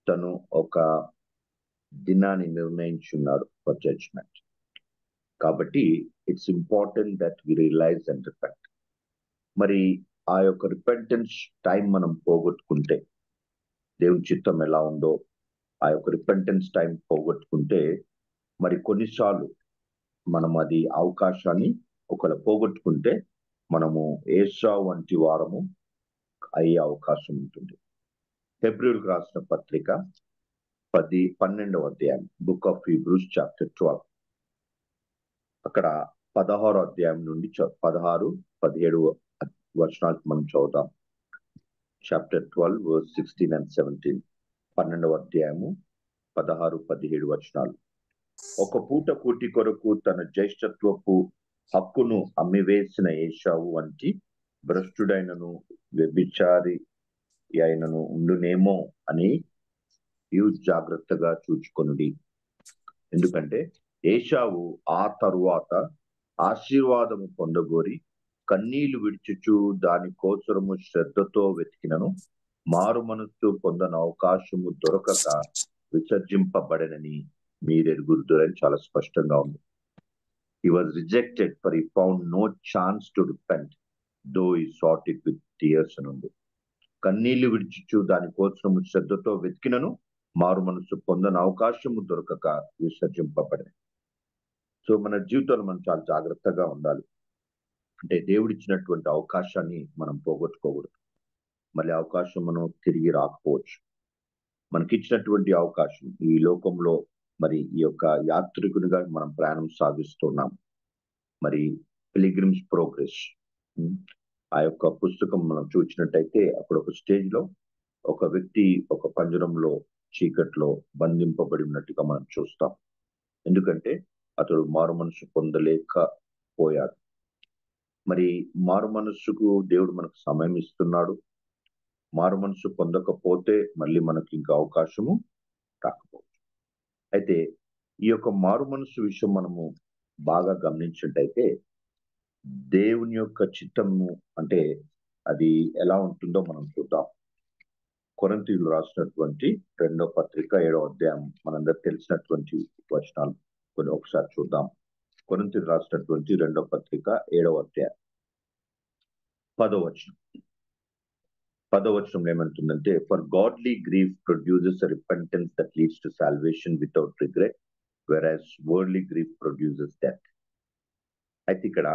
తను ఒక దినాన్ని నిర్ణయించున్నాడు ఫర్ జడ్జ్మెంట్. కాబట్టి it's important that we realize and repent. మరి ఆ యొక్క రిపెంటెన్స్ టైం మనం పోగొట్టుకుంటే, దేవుని చిత్తం ఎలా ఉందో ఆ యొక్క రిపెంటెన్స్ టైం పోగొట్టుకుంటే, మరి కొన్నిసార్లు మనం అది అవకాశాన్ని ఒకవేళ పోగొట్టుకుంటే మనము ఏసా వంటి వారము అయ్యే అవకాశం ఉంటుంది. హెబ్రీయులకు రాసిన పత్రిక 12వ అధ్యాయం, బుక్ ఆఫ్ హీబ్రూస్ చాప్టర్ 12. అక్కడ 16వ అధ్యాయం నుండి 16, 17 వచనాలు మనం చదువుతాం. Chapter 12 verse 16 and 17. 12వ అధ్యాయము 16, 17 వచనాలు. ఒక పూట కూటి కొరకు తన జ్యేష్ఠత్వపు హక్కును అమ్మివేసిన ఏశావు వంటి భ్రష్టుడైనను వ్యభిచారి అయినను ఉండునేమో అని జాగ్రత్తగా చూచుకొనుడి. ఎందుకంటే ఏశావు ఆ తరువాత ఆశీర్వాదము పొందగోరి కన్నీళ్లు విడిచుచు దాని కోసరము శ్రద్ధతో వెతికినను మారు మనస్సు పొందన అవకాశము దొరకక విసర్జింపబడనని మీరెరుగురుదురని చాలా స్పష్టంగా ఉంది. He was rejected for he found no chance to repent, though he sought it with tears అని ఉంది. కన్నీళ్లు విడిచుచు దాని కోసము శ్రద్ధతో వెతికినను మారు మనస్సు పొందన అవకాశము దొరకక విసర్జింపబడని. సో మన జీవితంలో మనం చాలా జాగ్రత్తగా ఉండాలి. అంటే దేవుడిచ్చినటువంటి అవకాశాన్ని మనం పోగొట్టుకోకూడదు. మళ్ళీ అవకాశం మనం తిరిగి రాకపోవచ్చు. మనకిచ్చినటువంటి అవకాశం ఈ లోకంలో మరి ఈ యొక్క యాత్రికునిగా మనం ప్రయాణం సాగిస్తున్నాం. మరి పిలిగ్రిమ్స్ ప్రోగ్రెస్ ఆ యొక్క పుస్తకం మనం చూసినట్టయితే అప్పుడు ఒక స్టేజ్ లో ఒక వ్యక్తి ఒక పంజరంలో చీకట్లో బంధింపబడి ఉన్నట్టుగా మనం చూస్తాం. ఎందుకంటే అతడు మారు మనస్సు పొందలేకపోయాడు. మరి మారు మనస్సుకు దేవుడు మనకు సమయం ఇస్తున్నాడు. మారు మనస్సు పొందకపోతే మళ్ళీ మనకి ఇంకా అవకాశము రాకపోవచ్చు. అయితే ఈ యొక్క మారు మనస్సు విషయం మనము బాగా గమనించినట్టయితే దేవుని యొక్క చిత్తము అంటే అది ఎలా ఉంటుందో మనం చూద్దాం. కొరింథీయులకు రాసినటువంటి 2వ పత్రిక 7వ అధ్యాయం మనందరికి తెలిసినటువంటి వచనాలు కొన్ని ఒకసారి చూద్దాం. కొరింథీయులకు రాసినటువంటి 2వ పత్రిక 7వ అధ్యాయం 10వ వచనం. 10వ వచనంలో ఏమంటుందంటే, for godly grief produces repentance that leads to salvation without regret, వెరాస్ worldly grief produces death. అయితే ఇక్కడ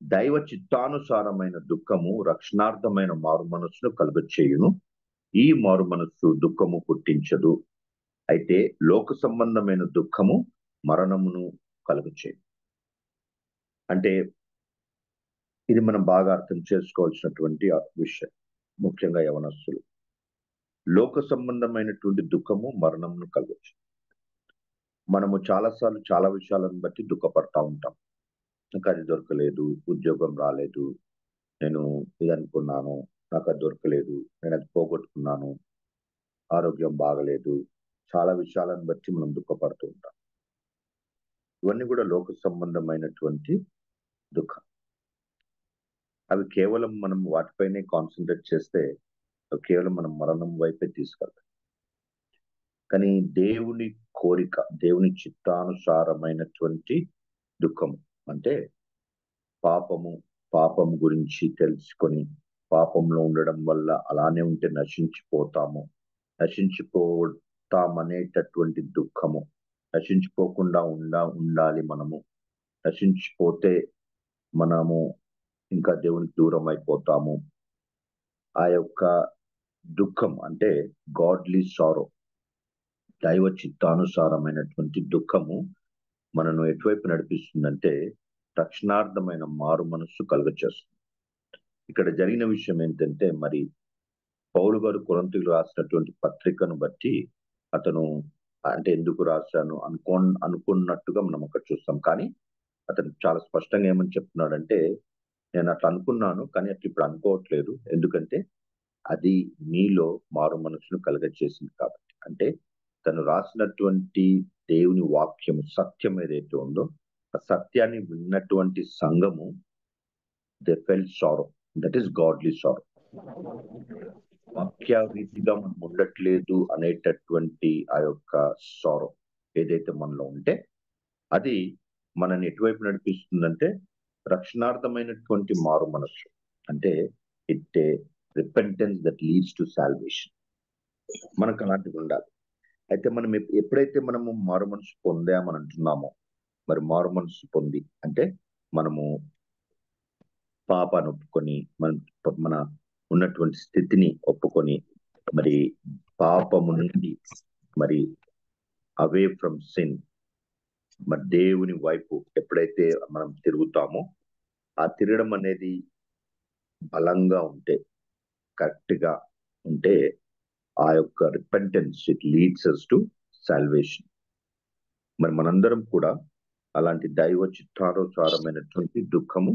దైవ చిత్తానుసారమైన దుఃఖము రక్షణార్థమైన మారు మనస్సును కలుగచేయును. ఈ మారు మనస్సు దుఃఖము పుట్టించదు. అయితే లోక సంబంధమైన దుఃఖము మరణమును కలుగచేయు. అంటే ఇది మనం బాగా అర్థం చేసుకోవాల్సినటువంటి విషయం. ముఖ్యంగా యవనస్తులు, లోక సంబంధమైనటువంటి దుఃఖము మరణమును కలగచ్చు. మనము చాలాసార్లు చాలా విషయాలను బట్టి దుఃఖపడతా ఉంటాం. నాకు అది దొరకలేదు, ఉద్యోగం రాలేదు, నేను ఇది అనుకున్నాను, నాకు అది దొరకలేదు, నేను అది పోగొట్టుకున్నాను, ఆరోగ్యం బాగలేదు, చాలా విషయాలను బట్టి మనం దుఃఖపడుతూ ఉంటాం. ఇవన్నీ కూడా లోక సంబంధమైనటువంటి దుఃఖం. అవి కేవలం మనం వాటిపైనే కాన్సన్ట్రేట్ చేస్తే కేవలం మనం మరణం వైపే తీసుకెళ్తాం. కానీ దేవుని కోరిక, దేవుని చిత్తానుసారమైనటువంటి దుఃఖము అంటే పాపము గురించి తెలుసుకొని పాపంలో ఉండడం వల్ల అలానే ఉంటే నశించిపోతామనేటటువంటి దుఃఖము. నశించిపోకుండా ఉండాలి మనము. నశించిపోతే మనము ఇంకా దేవునికి దూరం అయిపోతాము. ఆ యొక్క దుఃఖం అంటే గాడ్లీ సారో, దైవ చిత్తానుసారమైనటువంటి దుఃఖము మనను ఎటువైపు నడిపిస్తుందంటే రక్షణార్థమైన మారు మనస్సు కలుగచేస్తుంది. ఇక్కడ జరిగిన విషయం ఏంటంటే, మరి పౌలు గారు కొరింథీయులకు రాసినటువంటి పత్రికను బట్టి అతను అంటే ఎందుకు రాశాను అనుకున్నట్టుగా మనం అక్కడ చూస్తాం. కానీ అతను చాలా స్పష్టంగా ఏమని చెప్తున్నాడంటే, నేను అట్లా అనుకున్నాను కానీ అట్లా ఇప్పుడు అనుకోవట్లేదు, ఎందుకంటే అది నీలో మారు మనసును కలగచేసింది కాబట్టి. అంటే తను రాసినటువంటి దేవుని వాక్యం సత్యం ఏదైతే ఉందో ఆ సత్యాన్ని విన్నటువంటి సంఘము they felt sorrow, that is godly sorrow. వాక్య రీతిగా మనం ఉండట్లేదు అనేటటువంటి ఆ యొక్క సారో ఏదైతే మనలో ఉంటే అది మనని ఎటువైపు నడిపిస్తుందంటే రక్షణార్థమైనటువంటి మారు మనస్సు. అంటే it repentance that leads to salvation. మనకు అలాంటివి ఉండాలి. అయితే మనం ఎప్పుడైతే మనము మారు మనసు పొందామని అంటున్నామో, మరి మారు మనసు పొంది అంటే మనము పాపాన్ని ఒప్పుకొని మన ఉన్నటువంటి స్థితిని ఒప్పుకొని మరి పాపము నుండి మరి అవే ఫ్రమ్ సిన్ మరి దేవుని వైపు ఎప్పుడైతే మనం తిరుగుతామో ఆ తిరగడం అనేది బలంగా ఉంటే, కరెక్ట్ గా ఉంటే, ఆ యొక్క repentance it leads us to salvation. మరి మనందరం కూడా అలాంటి దైవ చిత్తానుసారమైనటువంటి దుఃఖము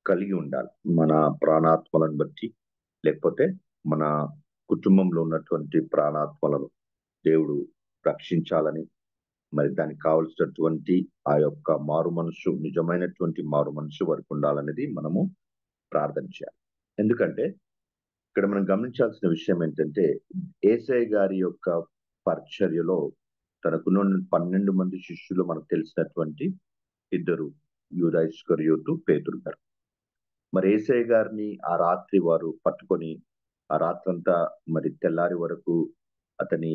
కలిగి ఉండాలి. మన ప్రాణాత్మలను బట్టి, లేకపోతే మన కుటుంబంలో ఉన్నటువంటి ప్రాణాత్మలను దేవుడు రక్షించాలని, మరి దానికి కావలసినటువంటి ఆ యొక్క మారు మనసు, నిజమైనటువంటి మారు మనసు వరకు ఉండాలనేది మనము ప్రార్థన చేయాలి. ఎందుకంటే ఇక్కడ మనం గమనించాల్సిన విషయం ఏంటంటే, యేసయ్య గారి యొక్క పరిచర్యలో తనకున్న 12 మంది శిష్యులు మనకు తెలిసినటువంటి ఇద్దరు, యూదా ఇస్కరియోతు, పేతురు గారు. మరి యేసయ్య గారిని ఆ రాత్రి వారు పట్టుకొని ఆ రాత్రంతా మరి తెల్లారి వరకు అతని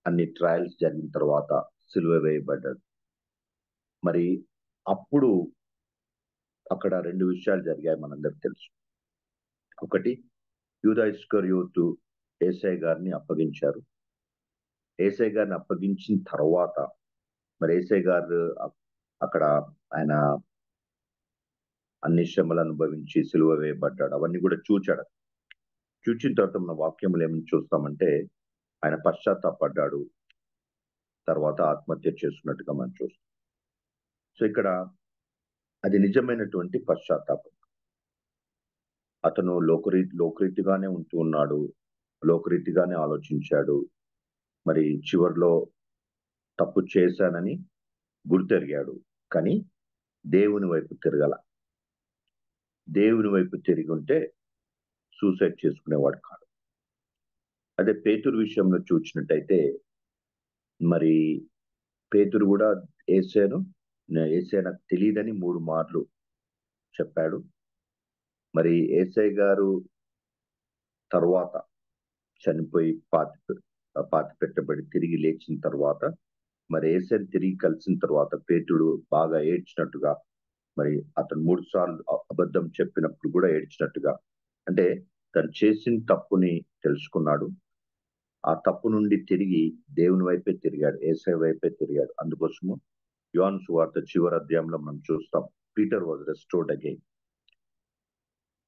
అన్ని ట్రయల్స్ జరిగిన తర్వాత సిలువ వేయబడ్డాడు. మరి అప్పుడు అక్కడ 2 విషయాలు జరిగాయి మనందరికి తెలుసు. ఒకటి, యూదా ఇస్కరియోతు యేసయ్య గారిని అప్పగించారు. యేసయ్య గారిని అప్పగించిన తర్వాత మరి యేసయ్య గారు అక్కడ ఆయన అన్ని శ్రమలు అనుభవించి సిలువ వేయబడ్డాడు. అవన్నీ కూడా చూచాడు. చూచిన తర్వాత మన వాక్యములు ఏమని చూస్తామంటే, ఆయన పశ్చాత్తాపడ్డాడు, తర్వాత ఆత్మహత్య చేసుకున్నట్టుగా మనం చూస్తాం. సో ఇక్కడ అది నిజమైనటువంటి పశ్చాత్తాపం. అతను లోకరీతిగానే ఉంటూ ఉన్నాడు, లోకరీతిగానే ఆలోచించాడు. మరి చివరిలో తప్పు చేశానని గుర్తెరిగాడు, కానీ దేవుని వైపు తిరగల. దేవుని వైపు తిరిగి ఉంటే సూసైడ్ చేసుకునేవాడు కాదు. అదే పేతురు విషయంలో చూసినట్టయితే, మరి పేతురు కూడా యేసయ్య నాకు తెలియదని 3 మార్లు చెప్పాడు. మరి యేసయ్య గారు తర్వాత చనిపోయి పాతి పెట్టబడి తిరిగి లేచిన తర్వాత, మరి యేసయ్యని తిరిగి కలిసిన తర్వాత పేతుడు బాగా ఏడ్చినట్టుగా, మరి అతను 3 సార్లు అబద్ధం చెప్పినప్పుడు కూడా ఏడ్చినట్టుగా, అంటే తను చేసిన తప్పుని తెలుసుకున్నాడు. ఆ తప్పు నుండి తిరిగి దేవుని వైపే తిరిగాడు, యేసయ్య వైపే తిరిగాడు. అందుకోసము యోహాను సువార్త చివరి అధ్యాయంలో మనం చూస్తాం, పీటర్ వాజ్ రెస్టోర్డ్ అగైన్.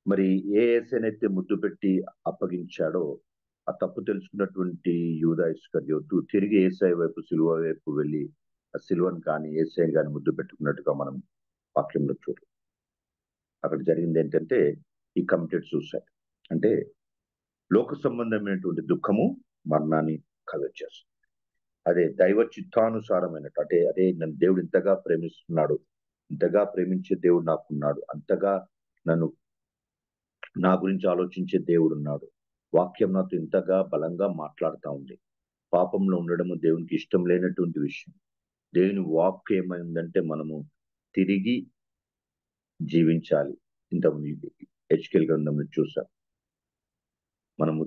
మరి ఏ యేసయ్యనైతే ముద్దు పెట్టి అప్పగించాడో ఆ తప్పు తెలుసుకున్నటువంటి యూదా ఇస్కరియోతు తిరిగి యేసయ్య వైపు, సిలువ వైపు వెళ్ళి ఆ సిలువను కానీ యేసయ్య కానీ ముద్దు పెట్టుకున్నట్టుగా మనం వాక్యంలో చూడాలి. అక్కడ జరిగింది ఏంటంటే, ఈ కమిటెడ్ సూసైడ్. అంటే లోక సంబంధమైనటువంటి దుఃఖము మరణాన్ని కలుగజేస్తుంది. అదే దైవ చిత్తానుసారమైనట్టు, అంటే అదే నన్ను దేవుడు ఇంతగా ప్రేమిస్తున్నాడు, ఇంతగా ప్రేమించే దేవుడు నాకున్నాడు, అంతగా నన్ను నా గురించి ఆలోచించే దేవుడు ఉన్నాడు, వాక్యం నాతో ఇంతగా బలంగా మాట్లాడుతూ ఉంది. పాపంలో ఉండడము దేవునికి ఇష్టం లేనటువంటి విషయం. దేవుని వాక్ ఏమైందంటే మనము తిరిగి జీవించాలి. ఇంత హెచ్కేల్ గ్రంథంలో చూసాం, మనము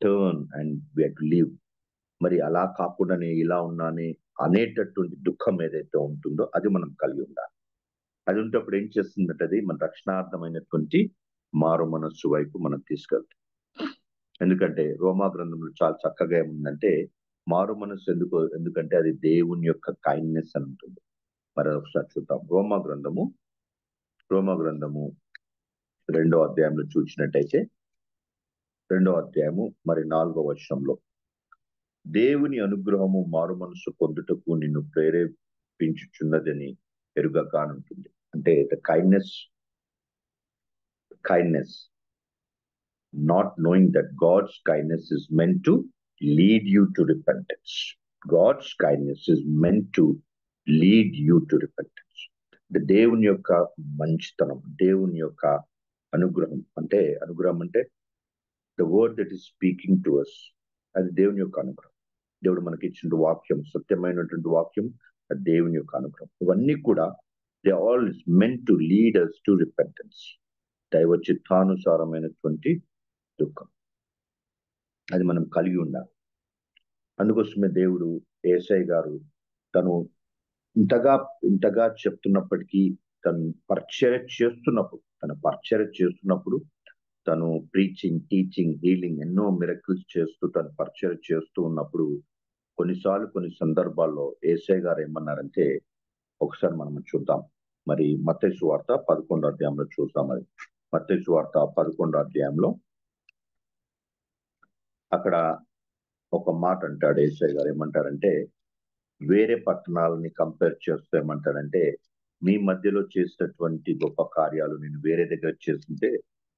turn and we have to live. మరి అలా కాకుండా నేను ఇలా ఉన్నానే అనేటటువంటి దుఃఖం ఏదైతే ఉంటుందో అది మనం కలిగి ఉండాలి. అది ఉంటప్పుడు ఏం చేస్తుందంటే అది మన రక్షణార్థమైనటువంటి మారు మనస్సు వైపు మనం తీసుకెళ్తాం. ఎందుకంటే రోమా గ్రంథంలో చాలా చక్కగా ఏముందంటే, మారు మనస్సు ఎందుకంటే అది దేవుని యొక్క కైండ్నెస్ అని ఉంటుంది. మరి ఒకసారి చూద్దాం. రోమా గ్రంథము 2వ అధ్యాయంలో చూసినట్టయితే, 2వ అధ్యాయము మరి 4వ వచనంలో, దేవుని అనుగ్రహము మారు మనస్సు పొందుటకు నిన్ను ప్రేరేపించుచున్నదని ఎరుగక అని ఉంటుంది. అంటే the kindness, not knowing that God's kindness is meant to lead you to repentance. God's kindness is meant to lead you to repentance. దేవుని యొక్క మంచితనం, దేవుని యొక్క అనుగ్రహం అంటే the word that is speaking to us, అది దేవుని యొక్క అనుగ్రహం. దేవుడు మనకి ఇచ్చిన వాక్యం, సత్యమైనటువంటి వాక్యం, అది దేవుని యొక్క అనుగ్రహం. ఇవన్నీ కూడా they all is meant to lead us to repentance. దైవ చిత్తానుసారమైనటువంటి దుఃఖం అది మనం కలిగి ఉండాలి. అందుకోసమే దేవుడు యేసయ్య గారు తను ఇంతగా చెప్తున్నప్పటికీ తన పరిచర్య చేస్తున్నప్పుడు తను ప్రీచింగ్, టీచింగ్, హీలింగ్ ఎన్నో మిరకిల్స్ చేస్తూ తను పరిచయం చేస్తూ ఉన్నప్పుడు కొన్నిసార్లు కొన్ని సందర్భాల్లో యేసయ్య గారు ఏమన్నారంటే, ఒకసారి మనం చూద్దాం. మరి మత్తయి సువార్త 11వ అధ్యాయంలో చూద్దాం. అది మత్తయి సువార్త 11వ అధ్యాయంలో అక్కడ ఒక మాట అంటాడు యేసయ్య గారు. ఏమంటారంటే, వేరే పట్టణాలని కంపేర్ చేస్తూ ఏమంటాడంటే, మీ మధ్యలో చేసినటువంటి గొప్ప కార్యాలు నేను వేరే దగ్గర చేస్తుంటే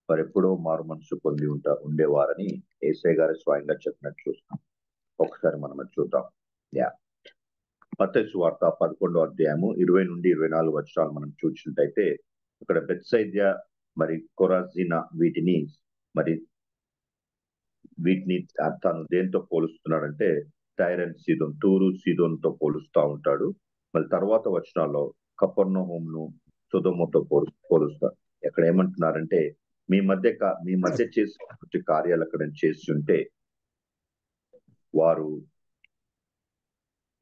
వారు ఎప్పుడో మారు మనసు పొంది ఉండేవారని యేసయ్య గారు స్వయంగా చెప్పినట్టు చూస్తాం. ఒకసారి మనం అది చూద్దాం. మత్తయి సువార్త 11వ అధ్యాయము 20 నుండి 24 వచనాలు మనం చూసినట్టయితే, ఇక్కడ బెత్సైదా మరి కొరాజినా వీటిని తాను దేంతో పోలుస్తున్నాడంటే టైర్ అండ్ సీదోన్, తూరు సీదోన్తో పోలుస్తా ఉంటాడు. మళ్ళీ తర్వాత వచనాల్లో కపెర్నహూమును సొదొమతో పోలుస్తాడు. ఎక్కడ ఏమంటున్నారంటే, మీ మధ్య చేసినటువంటి కార్యాలు అక్కడ చేసి ఉంటే వారు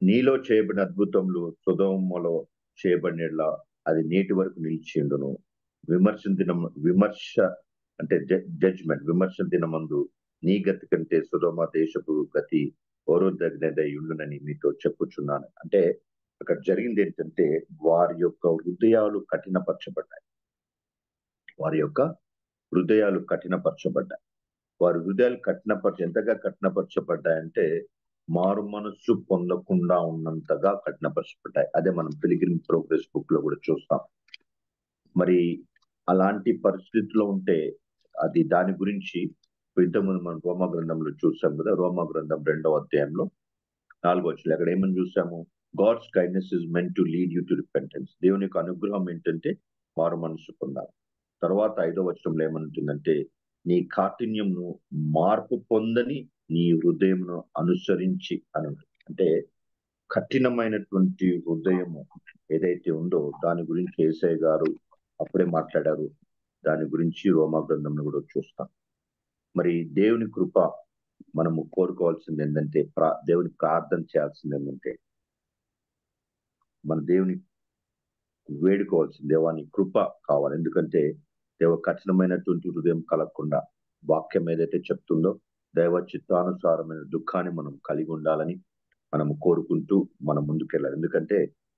నీలో చేయబడిన అద్భుతములు సొదొమలో చేయబడినలా అది నేటి వరకు నిలిచిండును. విమర్శ అంటే విమర్శ దినమందు నీ గతి కంటే సొదొమ దేశపు గతి ఓరోదగినదై ఉండునని మీతో చెప్పుచున్నాను. అంటే అక్కడ జరిగింది ఏంటంటే, వారి యొక్క హృదయాలు కఠినపరచబడ్డాయి. వారి హృదయాలు ఎంతగా కఠినపరచబడ్డాయంటే మారు మనస్సు పొందకుండా ఉన్నంతగా కఠినపరచబడ్డాయి. అదే మనం పిలిగ్రిమ్ ప్రోగ్రెస్ బుక్ లో కూడా చూస్తాం. మరి అలాంటి పరిస్థితిలో ఉంటే అది దాని గురించి ఇంతకుముందు మనం రోమా గ్రంథంలో చూసాం కదా. రోమా గ్రంథం 2వ అధ్యాయంలో 4వ వచనం అక్కడ ఏమని చూసాము? God's kindness is meant to lead you to repentance. దేవుని యొక్క అనుగ్రహం ఏంటంటే మారు మనసు పొందాలి. తర్వాత 5వ వచనంలో ఏమంటుందంటే, నీ కాఠిన్యంను మార్పు పొందని నీ హృదయంను అనుసరించి అని ఉంటుంది. అంటే కఠినమైనటువంటి హృదయము ఏదైతే ఉందో దాని గురించి యేసయ్య గారు అప్పుడే మాట్లాడారు. దాని గురించి రోమా గ్రంథంలో కూడా చూస్తాం. మరి దేవుని కృప మనము కోరుకోవాల్సింది ఏంటంటే, దేవుని ప్రార్థన చేయాల్సింది ఏంటంటే, మన దేవుని వేడుకోవాల్సింది దేవాని కృప కావాలి. ఎందుకంటే కఠినమైనటువంటి హృదయం కలగకుండా వాక్యం ఏదైతే చెప్తుందో దైవ చిత్తానుసారమైన దుఃఖాన్ని మనం కలిగి ఉండాలని మనం కోరుకుంటూ మనం ముందుకెళ్ళాలి. ఎందుకంటే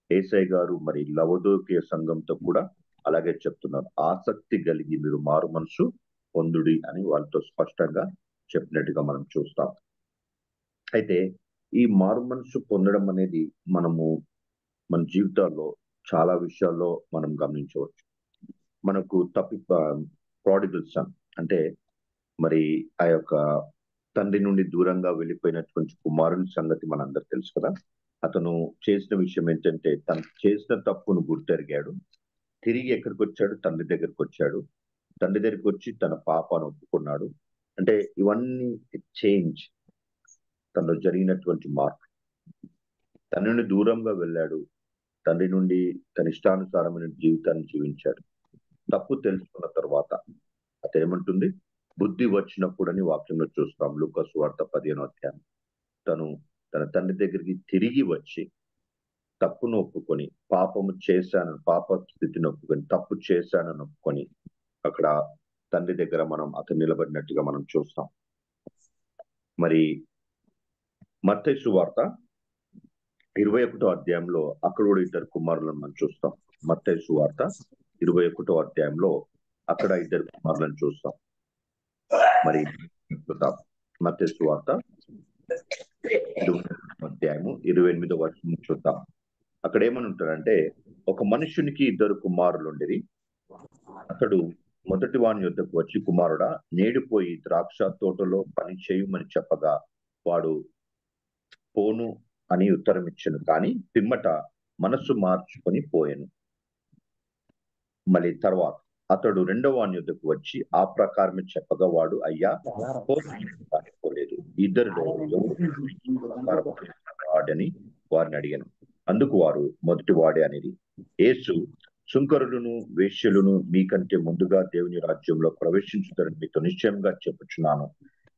యేసయ్య గారు మరి లవోదోకియ సంఘంతో కూడా అలాగే చెప్తున్నారు. ఆసక్తి కలిగి మీరు మారు మనసు పొందుడి అని వాళ్ళతో స్పష్టంగా చెప్పినట్టుగా మనం చూస్తాం. అయితే ఈ మారు మనసు పొందడం అనేది మన జీవితాల్లో చాలా విషయాల్లో మనం గమనించవచ్చు. మనకు ప్రాడిగల్ సన్ అంటే మరి ఆ యొక్క తండ్రి నుండి దూరంగా వెళ్ళిపోయినటువంటి కుమారుని సంగతి మనందరూ తెలుసు కదా. అతను చేసిన విషయం ఏంటంటే, తను చేసిన తప్పును గుర్తెరిగాడు. తిరిగి ఎక్కడికి వచ్చాడు? తండ్రి దగ్గరికి వచ్చాడు. తండ్రి దగ్గరికి వచ్చి తన పాపాను ఒప్పుకున్నాడు. అంటే ఇవన్నీ చేంజ్, తనలో జరిగినటువంటి మార్పు. తండ్రి నుండి దూరంగా వెళ్ళాడు. తండ్రి నుండి తన ఇష్టానుసారమైన జీవితాన్ని జీవించాడు. తప్పు తెలుసుకున్న తర్వాత అతను ఏమంటుంది? బుద్ధి వచ్చినప్పుడు అని వాక్యంలో చూస్తాం. లూకా సువార్త 15వ అధ్యాయం. తను తన తండ్రి దగ్గరికి తిరిగి వచ్చి తప్పును ఒప్పుకొని పాప స్థితిని ఒప్పుకొని తప్పు చేశానని ఒప్పుకొని అక్కడ తండ్రి దగ్గర అతను నిలబడినట్టుగా మనం చూస్తాం. మరి మత్తయి సువార్త 21వ అధ్యాయంలో అక్కడ కూడా ఇద్దరు కుమారులను మనం చూస్తాం. మత్తయి సువార్త 21వ అధ్యాయంలో అక్కడ ఇద్దరు కుమారులను చూస్తాం. మరి మత్తయి సువార్త 21వ అధ్యాయము 28వ వచనం చూద్దాం. అక్కడ ఏమని ఉంటాడంటే, ఒక మనుషునికి ఇద్దరు కుమారులు ఉండేది. అతడు మొదటి వాని యొద్దకు వచ్చి, కుమారుడా, నేడిపోయి ద్రాక్ష తోటలో పని చేయమని చెప్పగా వాడు పోను అని ఉత్తరం ఇచ్చాను. కానీ పిమ్మట మనస్సు మార్చుకొని పోయాను. మళ్ళీ తర్వాత అతడు రెండవ వాని యొద్దకు వచ్చి ఆ ప్రకారమే చెప్పగా వాడు, అయ్యా పోలేదు. ఇద్దరిలో వాడని వారిని అడిగాను. అందుకు వారు మొదటి వాడే అనేది. యేసు, సుంకరులను వేశ్యలను మీకంటే ముందుగా దేవుని రాజ్యంలో ప్రవేశించుతారని మీతో నిశ్చయంగా చెప్పుచున్నాను.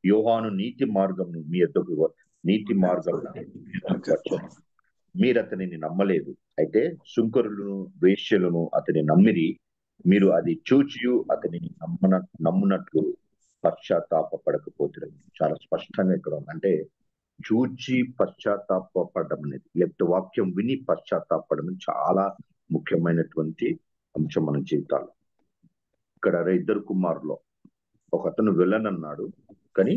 యోహాను నీతి మార్గం మీరు అతనిని నమ్మలేదు. అయితే సుంకరులను వేశ్యలను అతని నమ్మిరి. మీరు అది చూచియు అతని నమ్మునట్లు పశ్చాత్తాపడకపోతే. చాలా స్పష్టంగా ఇక్కడ ఉంది. అంటే చూచి పశ్చాత్తాపడడం అనేది, లేకపోతే వాక్యం విని పశ్చాత్తాపడడం చాలా ముఖ్యమైనటువంటి అంశం మన జీవితాల్లో. ఇక్కడ 2 కుమారులు, ఒక అతను వెళ్ళనన్నాడు కానీ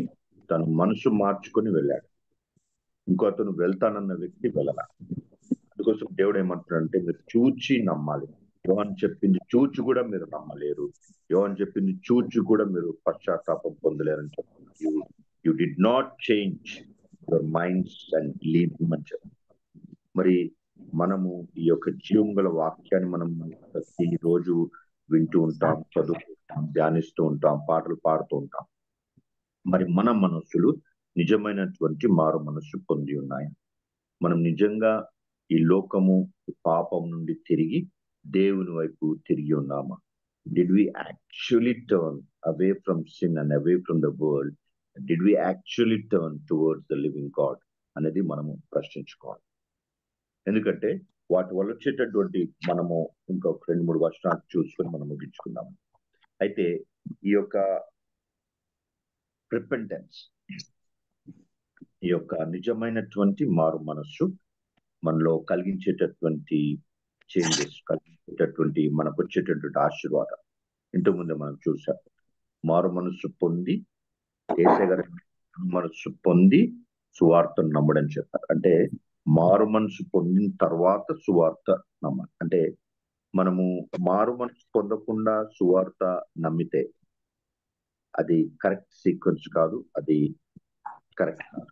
తను మనసు మార్చుకొని వెళ్ళాడు. ఇంకో అతను వెళ్తానన్న వ్యక్తి వెళ్ళాల. అందుకోసం దేవుడు ఏమంటున్నాడంటే మీరు చూచి నమ్మాలి. యోహాను చెప్పింది చూచి కూడా మీరు నమ్మలేరు, యోహాను చెప్పింది చూచి కూడా మీరు పశ్చాత్తాపం పొందలేరని చెప్తున్నారు. You did not change your minds and leave అని చెప్పారు. మరి మనము ఈ యొక్క జీవం గల వాక్యాన్ని మనం ప్రతి రోజు వింటూ ఉంటాం, చదువుకుంటాం, ధ్యానిస్తూ ఉంటాం, పాటలు పాడుతూ ఉంటాం. మరి మన మనస్సులు నిజమైనటువంటి మారు మనస్సు పొంది ఉన్నాయి. మనం నిజంగా ఈ లోకము పాపం నుండి తిరిగి దేవుని వైపు తిరిగి ఉన్నామా? Did we actually turn away from sin and away from the world? Did we actually turn towards the living God? అనేది మనము ప్రశ్నించుకోవాలి. ఎందుకంటే వాటి వల్ల వచ్చేటటువంటి మనము ఇంకొక 2-3 వర్షాలు చూసుకొని మనం ముగించుకుందాము. అయితే ఈ యొక్క రిపెంటెన్స్, ఈ యొక్క నిజమైనటువంటి మారు మనస్సు మనలో కలిగించేటటువంటి చేంజెస్, కలిగించేటటువంటి మనకు వచ్చేటటువంటి ఆశీర్వాదం ఇంతకుముందే మనం చూసాం. మారు మనస్సు పొంది యేసయ్య గారి మనస్సు పొంది సువార్తను నమ్మడని చెప్పారు. అంటే మారు మనసు పొందిన తర్వాత సువార్త నమ్మాలి. అంటే మనము మారు మనసు పొందకుండా సువార్త నమ్మితే అది కరెక్ట్ సీక్వెన్స్ కాదు, అది కరెక్ట్ కాదు.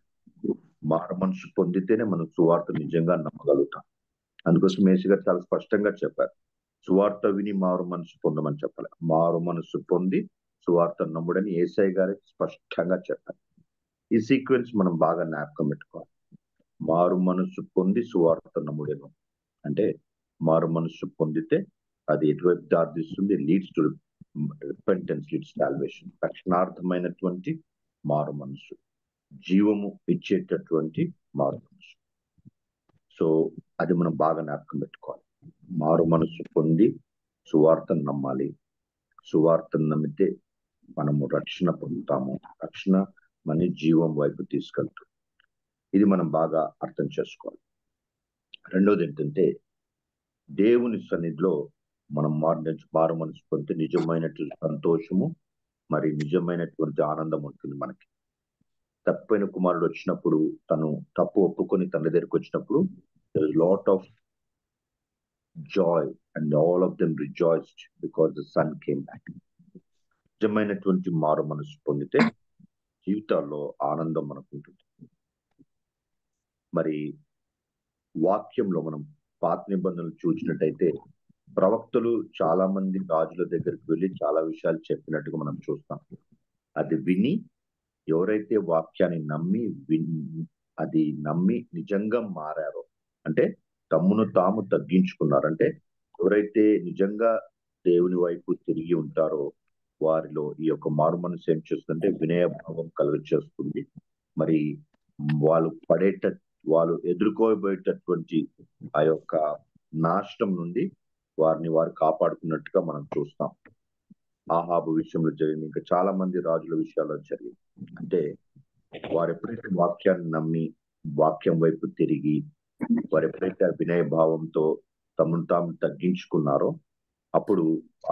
మారు మనసు పొందితేనే మనం సువార్త నిజంగా నమ్మగలుగుతాం. అందుకోసం యేసు గారు చాలా స్పష్టంగా చెప్పారు, సువార్త విని మారు మనసు పొందమని చెప్పాలి, మారు మనసు పొంది సువార్త నమ్ముడని యేసయ్య గారు స్పష్టంగా చెప్పారు. ఈ సీక్వెన్స్ మనం బాగా జ్ఞాపకం పెట్టుకోవాలి. మారు మనసు పొంది సువార్త నమ్ముడేను అంటే మారు మనసు పొందితే అది ఎటువైపు దారితీస్తుంది? Leads to repentance, leads salvation. రక్షణార్థమైనటువంటి మారు మనసు, జీవము ఇచ్చేటటువంటి మారు మనసు. సో అది మనం బాగా జ్ఞాపకం పెట్టుకోవాలి. మారు మనసు పొంది సువార్తను నమ్మాలి. సువార్తను నమ్మితే మనము రక్షణ పొందుతాము. రక్షణ మన జీవం వైపు తీసుకెళ్తాం. ఇది మనం బాగా అర్థం చేసుకోవాలి. రెండోది ఏంటంటే దేవుని సన్నిధిలో మనం మారు మనసు పొందితే నిజమైనటువంటి సంతోషము, మరి నిజమైనటువంటి ఆనందం ఉంటుంది మనకి. తప్పైన కుమారుడు వచ్చినప్పుడు, తను తప్పు ఒప్పుకొని తన దగ్గరికి వచ్చినప్పుడు lot of joy and all of them rejoiced because the son came back. నిజమైనటువంటి మారు మనసు పొందితే జీవితాల్లో ఆనందం మనకు ఉంటుంది. మరి వాక్యంలో మనం పాత నిబంధనలు చూసినట్టయితే ప్రవక్తలు చాలా మంది రాజుల దగ్గరికి వెళ్ళి చాలా విషయాలు చెప్పినట్టుగా మనం చూస్తాం. అది విని ఎవరైతే వాక్యాన్ని నమ్మి నిజంగా మారారో, అంటే తమ్మును తాము తగ్గించుకున్నారు, అంటే ఎవరైతే నిజంగా దేవుని వైపు తిరిగి ఉంటారో వారిలో ఈ యొక్క మారు మనసు ఏం చేస్తుందంటే వినయభావం కలుగచేస్తుంది. మరి వాళ్ళు ఎదుర్కోబోయేటటువంటి ఆ యొక్క నాశనం నుండి వారు కాపాడుకున్నట్టుగా మనం చూస్తాం. ఆహాబు విషయంలో జరిగింది, ఇంకా చాలా మంది రాజుల విషయాల్లో జరిగింది. అంటే వారు ఎప్పుడైతే వాక్యాన్ని నమ్మి వాక్యం వైపు తిరిగి వారు ఎప్పుడైతే వినయ భావంతో తమను తాము తగ్గించుకున్నారో అప్పుడు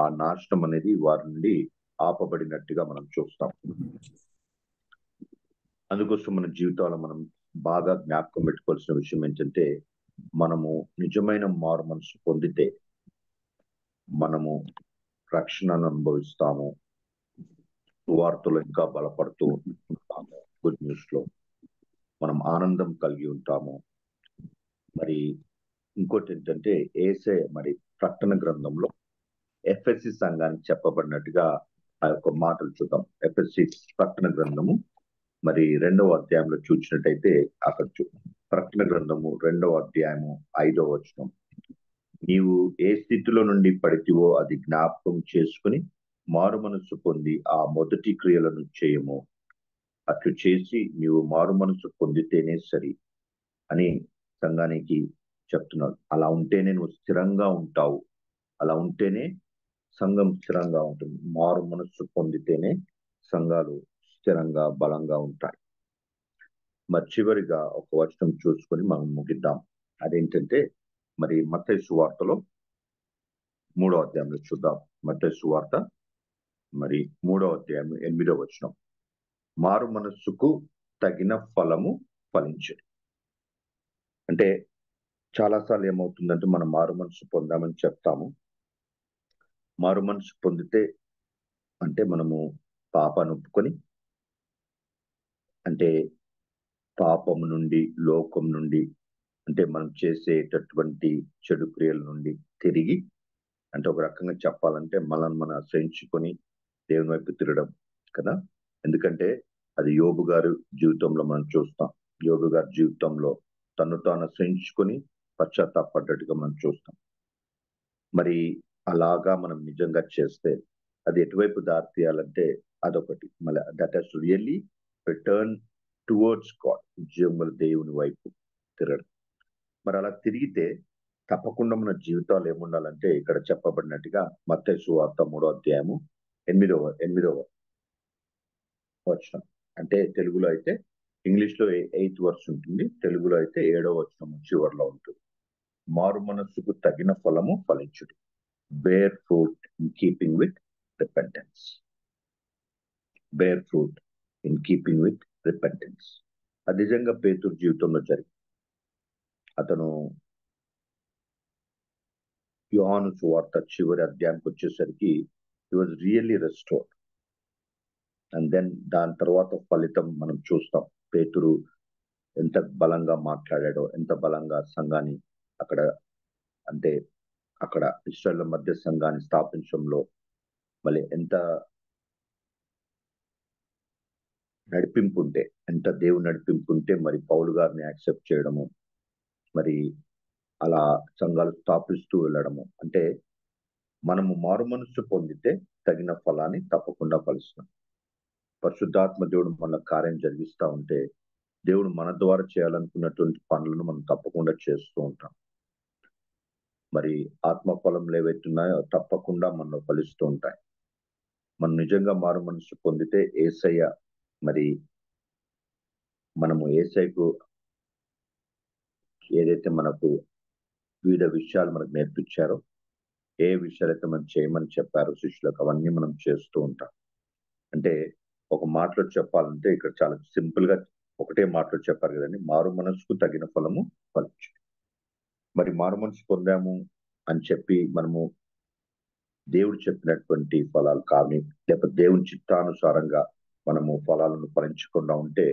ఆ నాశనం అనేది వారి నుండి ఆపబడినట్టుగా మనం చూస్తాం. అందుకోసం మన జీవితాల్లో మనం బాగా జ్ఞాపకం పెట్టుకోవాల్సిన విషయం ఏంటంటే మనము నిజమైన మారు మనసు పొందితే మనము రక్షణను అనుభవిస్తాము, వార్తలు ఇంకా బలపడుతూ ఉంటాము, గుడ్ న్యూస్ లో మనం ఆనందం కలిగి ఉంటాము. మరి ఇంకోటి ఏంటంటే యేసయ్య మరి ప్రకటన గ్రంథంలో ఎఫ్ఎస్సి సంఘానికి చెప్పబడినట్టుగా ఆ యొక్క మాటలు చూద్దాం. ఎఫ్ఎస్సి ప్రకటన గ్రంథము మరి 2వ అధ్యాయంలో చూసినట్టయితే అక్కడ ప్రకటన గ్రంథము 2వ అధ్యాయము 5వ వచనం, నీవు ఏ స్థితిలో నుండి పడితివో అది జ్ఞాపకం చేసుకుని మారు మనసు పొంది ఆ మొదటి క్రియలను చేయము, అట్లు చేసి నీవు మారు మనసు పొందితేనే సరి అని సంఘానికి చెప్తున్నాడు. అలా ఉంటేనే నువ్వు స్థిరంగా ఉంటావు, అలా ఉంటేనే సంఘం స్థిరంగా ఉంటుంది. మారు మనస్సు పొందితేనే సంఘాలు స్థిరంగా బలంగా ఉంటాయి. మరి చివరిగా ఒక వచనం చూసుకొని మనం ముగిద్దాం. అదేంటంటే మరి మత్తయి సువార్తలో 3వ అధ్యాయంలో చూద్దాం. మత్తయి సువార్త మరి 3వ అధ్యాయం 8వ వచనం. మారు మనస్సుకు తగిన ఫలము ఫలించదు. అంటే చాలాసార్లు ఏమవుతుందంటే మనం మారు మనసు పొందామని చెప్తాము. మారు మనసు పొందితే అంటే మనము పాపాన్ని ఒప్పుకొని, అంటే పాపము నుండి, లోకం నుండి, అంటే మనం చేసేటటువంటి చెడు క్రియల నుండి తిరిగి, అంటే ఒక రకంగా చెప్పాలంటే మనల్ని మనం అసహించుకొని దేవుని వైపు తిరగడం కదా. ఎందుకంటే అది యోబు గారి జీవితంలో మనం చూస్తాం. యోబు గారి జీవితంలో తను తాను అసహించుకొని పశ్చాత్తాపడ్డట్టుగా మనం చూస్తాం. మరి అలాగా మనం నిజంగా చేస్తే అది ఎటువైపు దారి తీయాలంటే అదొకటి. మళ్ళీ that has really return towards God, జీవముల దేవుని వైపు తిరగడం. మరి అలా తిరిగితే తప్పకుండా మన జీవితాలు ఏముండాలంటే ఇక్కడ చెప్పబడినట్టుగా మత్తయి సువార్త 3వ అధ్యాయము 8వ వచనం. అంటే తెలుగులో అయితే, ఇంగ్లీష్ లో 8th వర్స్ ఉంటుంది, తెలుగులో అయితే 7వ వచనం చివరిలో ఉంటుంది. మారు మనస్సుకు తగిన ఫలము ఫలించుడు, bear fruit in keeping with repentance. Bear fruit in keeping with repentance. అది నిజంగా పేతురు జీవితంలో జరిగింది. అతను యోహాను సువార్త చివరి అధ్యాయానికి వచ్చేసరికి he was really restored. And then దాని తర్వాత ఫలితం మనం చూస్తాం. పేతురు ఎంత బలంగా మాట్లాడాడో, ఎంత బలంగా సంఘాన్ని అక్కడ ఇశ్రాయేలు మధ్య సంఘాన్ని స్థాపించడంలో మళ్ళీ ఎంత నడిపింపుంటే, ఎంత దేవుని నడిపింపుంటే మరి పౌలు గారిని యాక్సెప్ట్ చేయడము, మరి అలా సంఘాలు స్థాపిస్తూ వెళ్ళడము. అంటే మనము మారు మనస్సు పొందితే తగిన ఫలాన్ని తప్పకుండా ఫలిస్తాం. పరిశుద్ధాత్మ దేవుడు మన కార్యం జరిగిస్తూ ఉంటే దేవుడు మన ద్వారా చేయాలనుకున్నటువంటి పనులను మనం తప్పకుండా చేస్తూ ఉంటాం. మరి ఆత్మ ఫలంలు ఏవైతున్నాయో తప్పకుండా మనలో ఫలిస్తూ ఉంటాయి. మనం నిజంగా మారు మనస్సు పొందితే యేసయ్య, మరి మనము యేసయ్యకు ఏదైతే మనకు వివిధ విషయాలు మనకు నేర్పించారో, ఏ విషయాలైతే మనం చేయమని చెప్పారో శిష్యులకు, అవన్నీ మనం చేస్తూ ఉంటాం. అంటే ఒక మాటలో చెప్పాలంటే ఇక్కడ చాలా సింపుల్ గా ఒకటే మాటలో చెప్పారు కదండి, మారు మనసుకు తగిన ఫలము ఫలించు. మరి మారు మనసు పొందాము అని చెప్పి మనము దేవుడు చెప్పినటువంటి ఫలాలు కానీ, లేకపోతే దేవుని చిత్తానుసారంగా మనము ఫలాలను ఫలించకుండా ఉంటే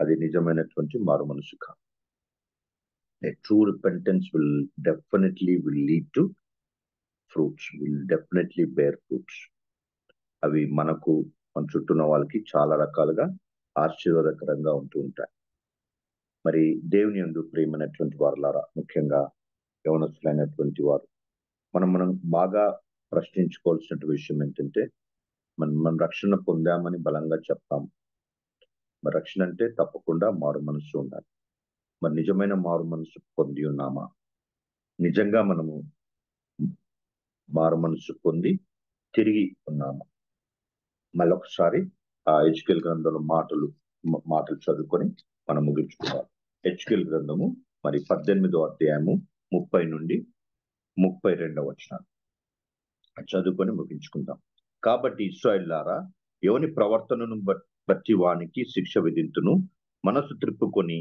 అది నిజమైనటువంటి మారు మనసు కాదు. True repentance will definitely lead to fruits, will definitely bear fruits. అవి మనకు, మన చుట్టూన్న వాళ్ళకి చాలా రకాలుగా ఆశీర్వాదకరంగా ఉంటూ ఉంటాయి. మరి దేవుని యందు ప్రియమైనటువంటి వారులారా, ముఖ్యంగా యవనస్తులైనటువంటి వారు, మనం బాగా ప్రశ్నించుకోవాల్సిన విషయం ఏంటంటే, మనం రక్షణ పొందామని బలంగా చెప్తాం. మరి రక్షణ అంటే తప్పకుండా మారు మనస్సు ఉండాలి. మరి నిజమైన మారు మనస్సు పొంది ఉన్నామా? నిజంగా మనము మారు మనస్సు పొంది తిరిగి ఉన్నామా? మళ్ళొకసారి ఆ హెచ్కేల్ గ్రంథంలో మాటలు చదువుకొని మనం ముగించుకుందాం. హెచ్కేల్ గ్రంథము మరి 18వ అధ్యాయము 30 నుండి 32వ వచనాలు చదువుకొని ముగించుకుందాం. కాబట్టి ఇశ్రాయేలులారా, ఎవని ప్రవర్తనను బట్టి వానికి శిక్ష విధింతును, మనసు త్రిప్పుకొని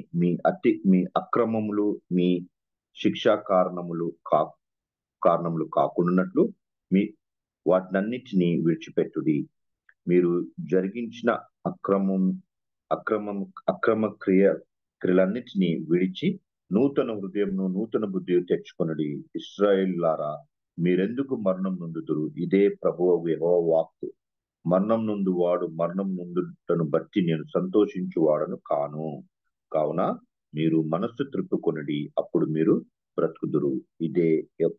మీ అక్రమములు మీ శిక్షా కారణములు కాకుండానట్లు మీ వాటినన్నిటినీ విడిచిపెట్టుడి. మీరు జరిగించిన అక్రమ క్రియలన్నిటినీ విడిచి నూతన హృదయంను నూతన బుద్ధి తెచ్చుకొనుడి. ఇశ్రాయేలులారా, మీరెందుకు మరణం నొందుదురు? ఇదే ప్రభువు యెహోవా వాక్కు. మరణం నొందువాడు మరణం నొందుటను బట్టి నేను సంతోషించువాడను కాను. కావున మీరు మనస్సు త్రిప్పుకొనుడి, అప్పుడు మీరు బ్రతుకుదురు. ఇదే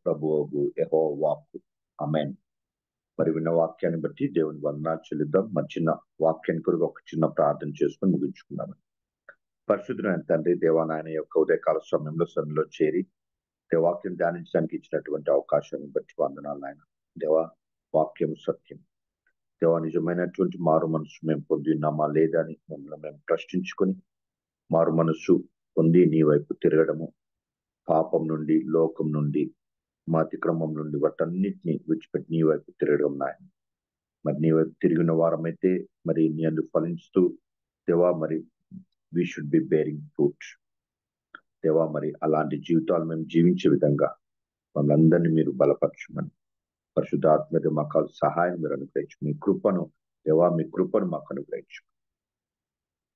ప్రభువు యెహోవా వాక్కు. ఆమేన్. మరి విన్న వాక్యాన్ని బట్టి దేవుని వందనాలు చెల్లిద్దాం. మరి చిన్న వాక్యాన్ని కొరకు ఒక చిన్న ప్రార్థన చేసుకుని ముగించుకుందాం. పరిశుద్ధుడైన తండ్రి, దేవా, నాయన యొక్క ఉదయకాల సమయంలో సన్నిలో చేరి వాక్యం ధ్యానించడానికి ఇచ్చినటువంటి అవకాశాన్ని బట్టి వందనాలు నాయన. దేవా, వాక్యం సత్యం. దేవా, నిజమైనటువంటి మారు మనసు మేము పొంది ఉన్నామా లేదా అని మమ్మల్ని మేము ప్రశ్నించుకొని మారు మనస్సు పొంది నీ వైపు తిరగడము, పాపం నుండి, లోకం నుండి, మా అతిక్రమం నుండి వాటన్నిటిని విడిచిపెట్టి నీ వైపు తిరగడం నాయన. మరి నీ వైపు తిరిగిన వారమైతే మరి నీ అందు ఫలిస్తూ దేవా మరి we should be bearing fruit. దేవా మరి అలాంటి జీవితాలు మేము జీవించే విధంగా మమ్మల్ని అందరినీ మీరు బలపరచమని, పరిశుద్ధాత్మ మాకు సహాయం మీరు అనుగ్రహించు. మీ కృపను దేవా, మీ కృపను మాకు అనుగ్రహించు.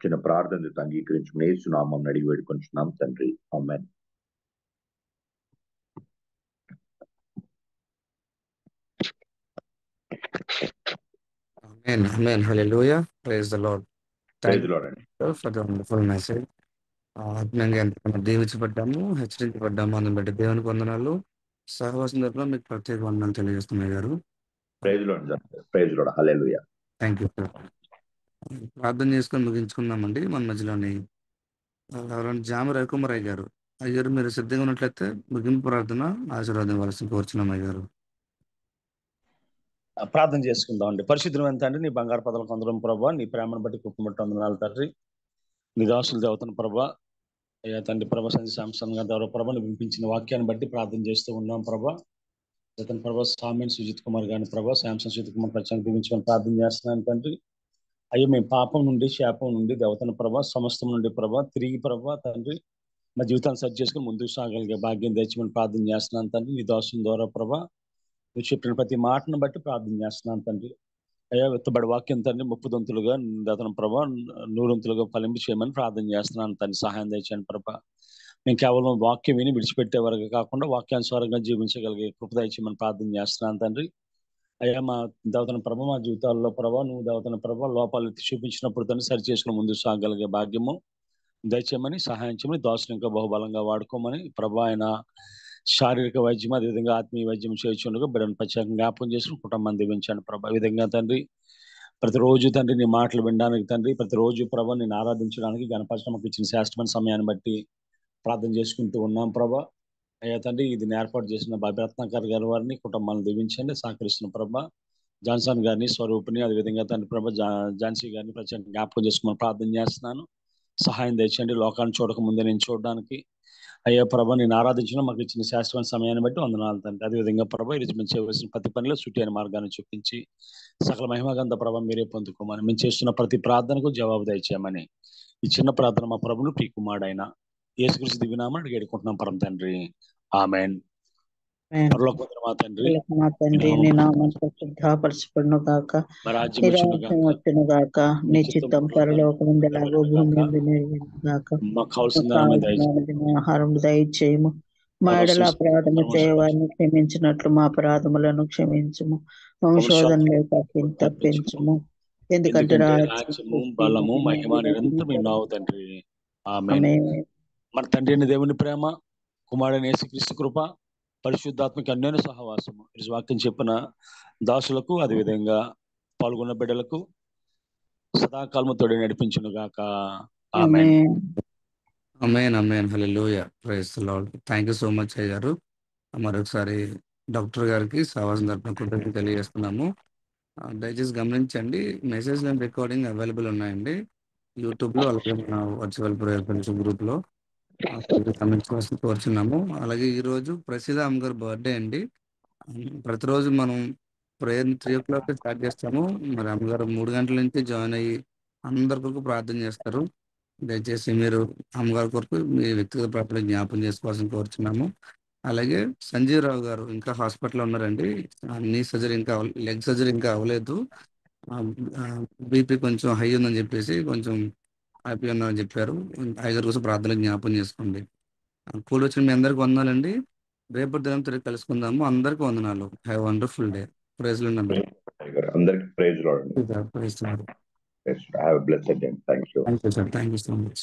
చిన్న ప్రార్థన అంగీకరించుకుని యేసు నామమున అడిగి వేడుకొంచున్నాం తండ్రి, ఆమేన్.
Amen. Amen. Hallelujah. Praise the Lord. Thank
praise
you
Lord అండి.
for the wonderful message. ఆత్మీయంగా ఎంతగానో దీవించబడ్డాము, హెచ్చరించబడ్డాము. అందుని బట్టి దేవునికి వందనాలు. సహవాసం తరపున మీకు ప్రత్యేక వందనాలు తెలియజేస్తున్నాయి గారు.
Praise Lord, praise Lord. హల్లెలూయా.
Thank you sir. ప్రార్థన చేసుకొని ముగించుకుందామండి. మన మధ్యలోని ఎవరైనా జామ రవికుమార్ గారు, అయ్యారు మీరు సిద్ధంగా ఉన్నట్లయితే ముగింపు ప్రార్థన ఆశీర్వాదం ఇవ్వాల్సి కోరుచున్నాం అయ్యారు.
ప్రార్థన చేసుకుందాం అండి. పరిశుద్ధమైన తండ్రి, నీ బంగారు పదలకు అందరం ప్రభా, నీ ప్రేమను బట్టి కుప్పమట్టు వందనాలు తండ్రి. నీ దాసులు దేవతను ప్రభా, అయ్యా తండ్రి ప్రభా, సంజయ్ శాంసన్ గారి ద్వారా ప్రభాని వినిపించిన వాక్యాన్ని బట్టి ప్రార్థన చేస్తూ ఉన్నాం ప్రభా. అతని ప్రభా సామ్యన్ సుజిత్ కుమార్ గారిని ప్రభా, శాంసన్ సుజిత్ కుమార్ ప్రచారం దీవించుకొని ప్రార్థన చేస్తున్నాను తండ్రి. అయ్యో మేము పాపం నుండి, శాపం నుండి, దేవతను ప్రభా, సమస్తం నుండి ప్రభా తిరిగి ప్రభా తండ్రి మా జీవితాన్ని సరి చేసుకుని ముందుకు సాగలిగే భాగ్యం తెచ్చమని ప్రార్థన చేస్తున్నాను తండ్రి. నీ దాసుల ద్వారా ప్రభా నువ్వు చెప్పిన ప్రతి మాటను బట్టి ప్రార్థన చేస్తున్నాను తండ్రి. అయ్యా విత్తబడి వాక్యం తండ్రి 30 దొంతులుగా అతను ప్రభా 100 దొంతులుగా ఫలింపు చేయమని ప్రార్థన చేస్తున్నాను తండ్రి. సహాయం తెచ్చాను ప్రభా. మేము కేవలం వాక్యం విని విడిచిపెట్టే వరకు కాకుండా వాక్యానుసారంగా జీవించగలిగే కృప దయచేయమని ప్రార్థన చేస్తున్నాను తండ్రి. అయ్యా మా దేవతన ప్రభ మా జీవితాల్లో ప్రభా నువ్వు దేవతన ప్రభ లోపాలు చూపించినప్పుడు తండ్రి సరి చేసుకుని ముందుకు సాగలిగే భాగ్యము దయచేయమని, సహాయం చేయమని, దాసుని ఇంకా బహుబలంగా వాడుకోమని ప్రభా ఆయన శారీరక వైద్యం అదేవిధంగా ఆత్మీయ వైద్యం చేయించుండగా బిడ్డను ప్రత్యేకంగా జ్ఞాపకం చేసుకుని కుటుంబాన్ని దీవించండి ప్రభా. ఈ విధంగా తండ్రి ప్రతిరోజు తండ్రి నీ మాటలు వినడానికి తండ్రి, ప్రతిరోజు ప్రభా నేను ఆరాధించడానికి గణపరచడానికి ఇచ్చిన శ్రేష్టమైన సమయాన్ని బట్టి ప్రార్థన చేసుకుంటూ ఉన్నాం ప్రభా. అయ్యా తండ్రి ఇది ఏర్పాటు చేసిన బాబీ రత్నాకర్ గారి వారిని కుటుంబాలను దీవించండి. సహకరిస్తున్న ప్రభా జాన్సన్ గారిని, స్వరూపిని, అదేవిధంగా తండ్రి ప్రభా ఝాన్సీ గారిని ప్రత్యేకంగా జ్ఞాపకం చేసుకోమని ప్రార్థన చేస్తున్నాను. సహాయం తెచ్చండి. లోకాన్ని చూడక ముందే నేను చూడడానికి అయ్యా ప్రభా నేను ఆరాధించిన మాకు ఇచ్చిన శాశ్వత సమయాన్ని బట్టి వందనాలు తండ్రి. అదేవిధంగా ప్రభా ఈరోజు మేము చేయవలసిన ప్రతి పనిలో సుట్టి అయిన మార్గాన్ని చూపించి సకల మహిమగంధ ప్రభా మీరే పొందుకోమని, మేము చేస్తున్న ప్రతి ప్రార్థనకు జవాబు దయచేయమని ఈ చిన్న ప్రార్థన మా ప్రభును ప్రియకుమారుడైన యేసుక్రీస్తు దివ్యనామమున అడిగి వేడుకుంటున్నాం పరమ తండ్రి, ఆమేన్. పరలోకమందున్న మా తండ్రి,
మా తండ్రి నీ నామం పరిశుద్ధపరచబడును గాక,
మా రాజ్యం
నీ
వచ్చును
రాజ్యం
గాక,
వచ్చును గాక, నీ చిత్తం పరలోకమందులాగో భూమి మీద నెరవేరును గాక.
మాకు కావాల్సిన
ఆహారం దయచేయము. మా ఎడల అపరాధము చేయవారిని క్షమించినట్లు మా అపరాధములను క్షమించుము. వంశోధనలో తప్పించుము. ఎందుకంటే
రాజ్యము బలము మహిమ నిరంతరం ఉన్నావు తండ్రి, ఆమేన్. మన తండ్రి అయిన దేవుని ప్రేమ, కుమారుడైన యేసుక్రీస్తు కృప, పరిశుద్ధాత్మక అన్యోన్య సహవాసము ఈరోజు వాక్యం చెప్పిన దాసులకు అదేవిధంగా పాల్గొన్న బిడ్డలకు సదాకాలము తోడి నడిపించును గాక, ఆమేన్.
ఆమేన్. ఆమేన్. హల్లెలూయా. Praise the Lord. Thank you so much అయ్యారు. మరొకసారి డాక్టర్ గారికి సహవాసం తరపున కృతజ్ఞతలు తెలియజేస్తున్నాము. దయచేసి గమనించండి, మెసేజ్ అండ్ రికార్డింగ్ అవైలబుల్ ఉన్నాయండి యూట్యూబ్లో, అలాగే మన వర్చువల్ ప్రేయర్ ఫెలోషిప్ గ్రూప్లో గమనించవలసి కోరుచున్నాము. అలాగే ఈరోజు ప్రసీద అమ్మ గారి బర్త్డే అండి. ప్రతిరోజు మనం ప్రేయర్ 3 o'clock స్టార్ట్ చేస్తాము. మరి అమ్మగారు 3 గంటల నుంచి జాయిన్ అయ్యి అందరి కొరకు ప్రార్థన చేస్తారు. దయచేసి మీరు అమ్మగారి కొరకు మీ వ్యక్తిగత ప్రార్థన జ్ఞాపం చేసుకోవాల్సిన కోరుచున్నాము. అలాగే సంజీవ్ రావు గారు ఇంకా హాస్పిటల్లో ఉన్నారండి. నీ సర్జరీ ఇంకా లెగ్ సర్జరీ ఇంకా అవ్వలేదు. బీపీ కొంచెం హై ఉందని చెప్పేసి కొంచెం హ్యాపీ ఉన్నారని చెప్పారు. 5 రోజులు ప్రార్థన జ్ఞాపం చేసుకోండి. కూడి వచ్చిన మీ అందరికి వందనాలండి. రేపటి దినం తిరిగి కలుసుకుందాము. అందరికి వందనాలు. Have wonderful day. Praise Lord అందరూ.
అందరికి praise Lord.
Praise Lord.
Have a blessed day. Thank you.
Thank you, sir. Thank you so much.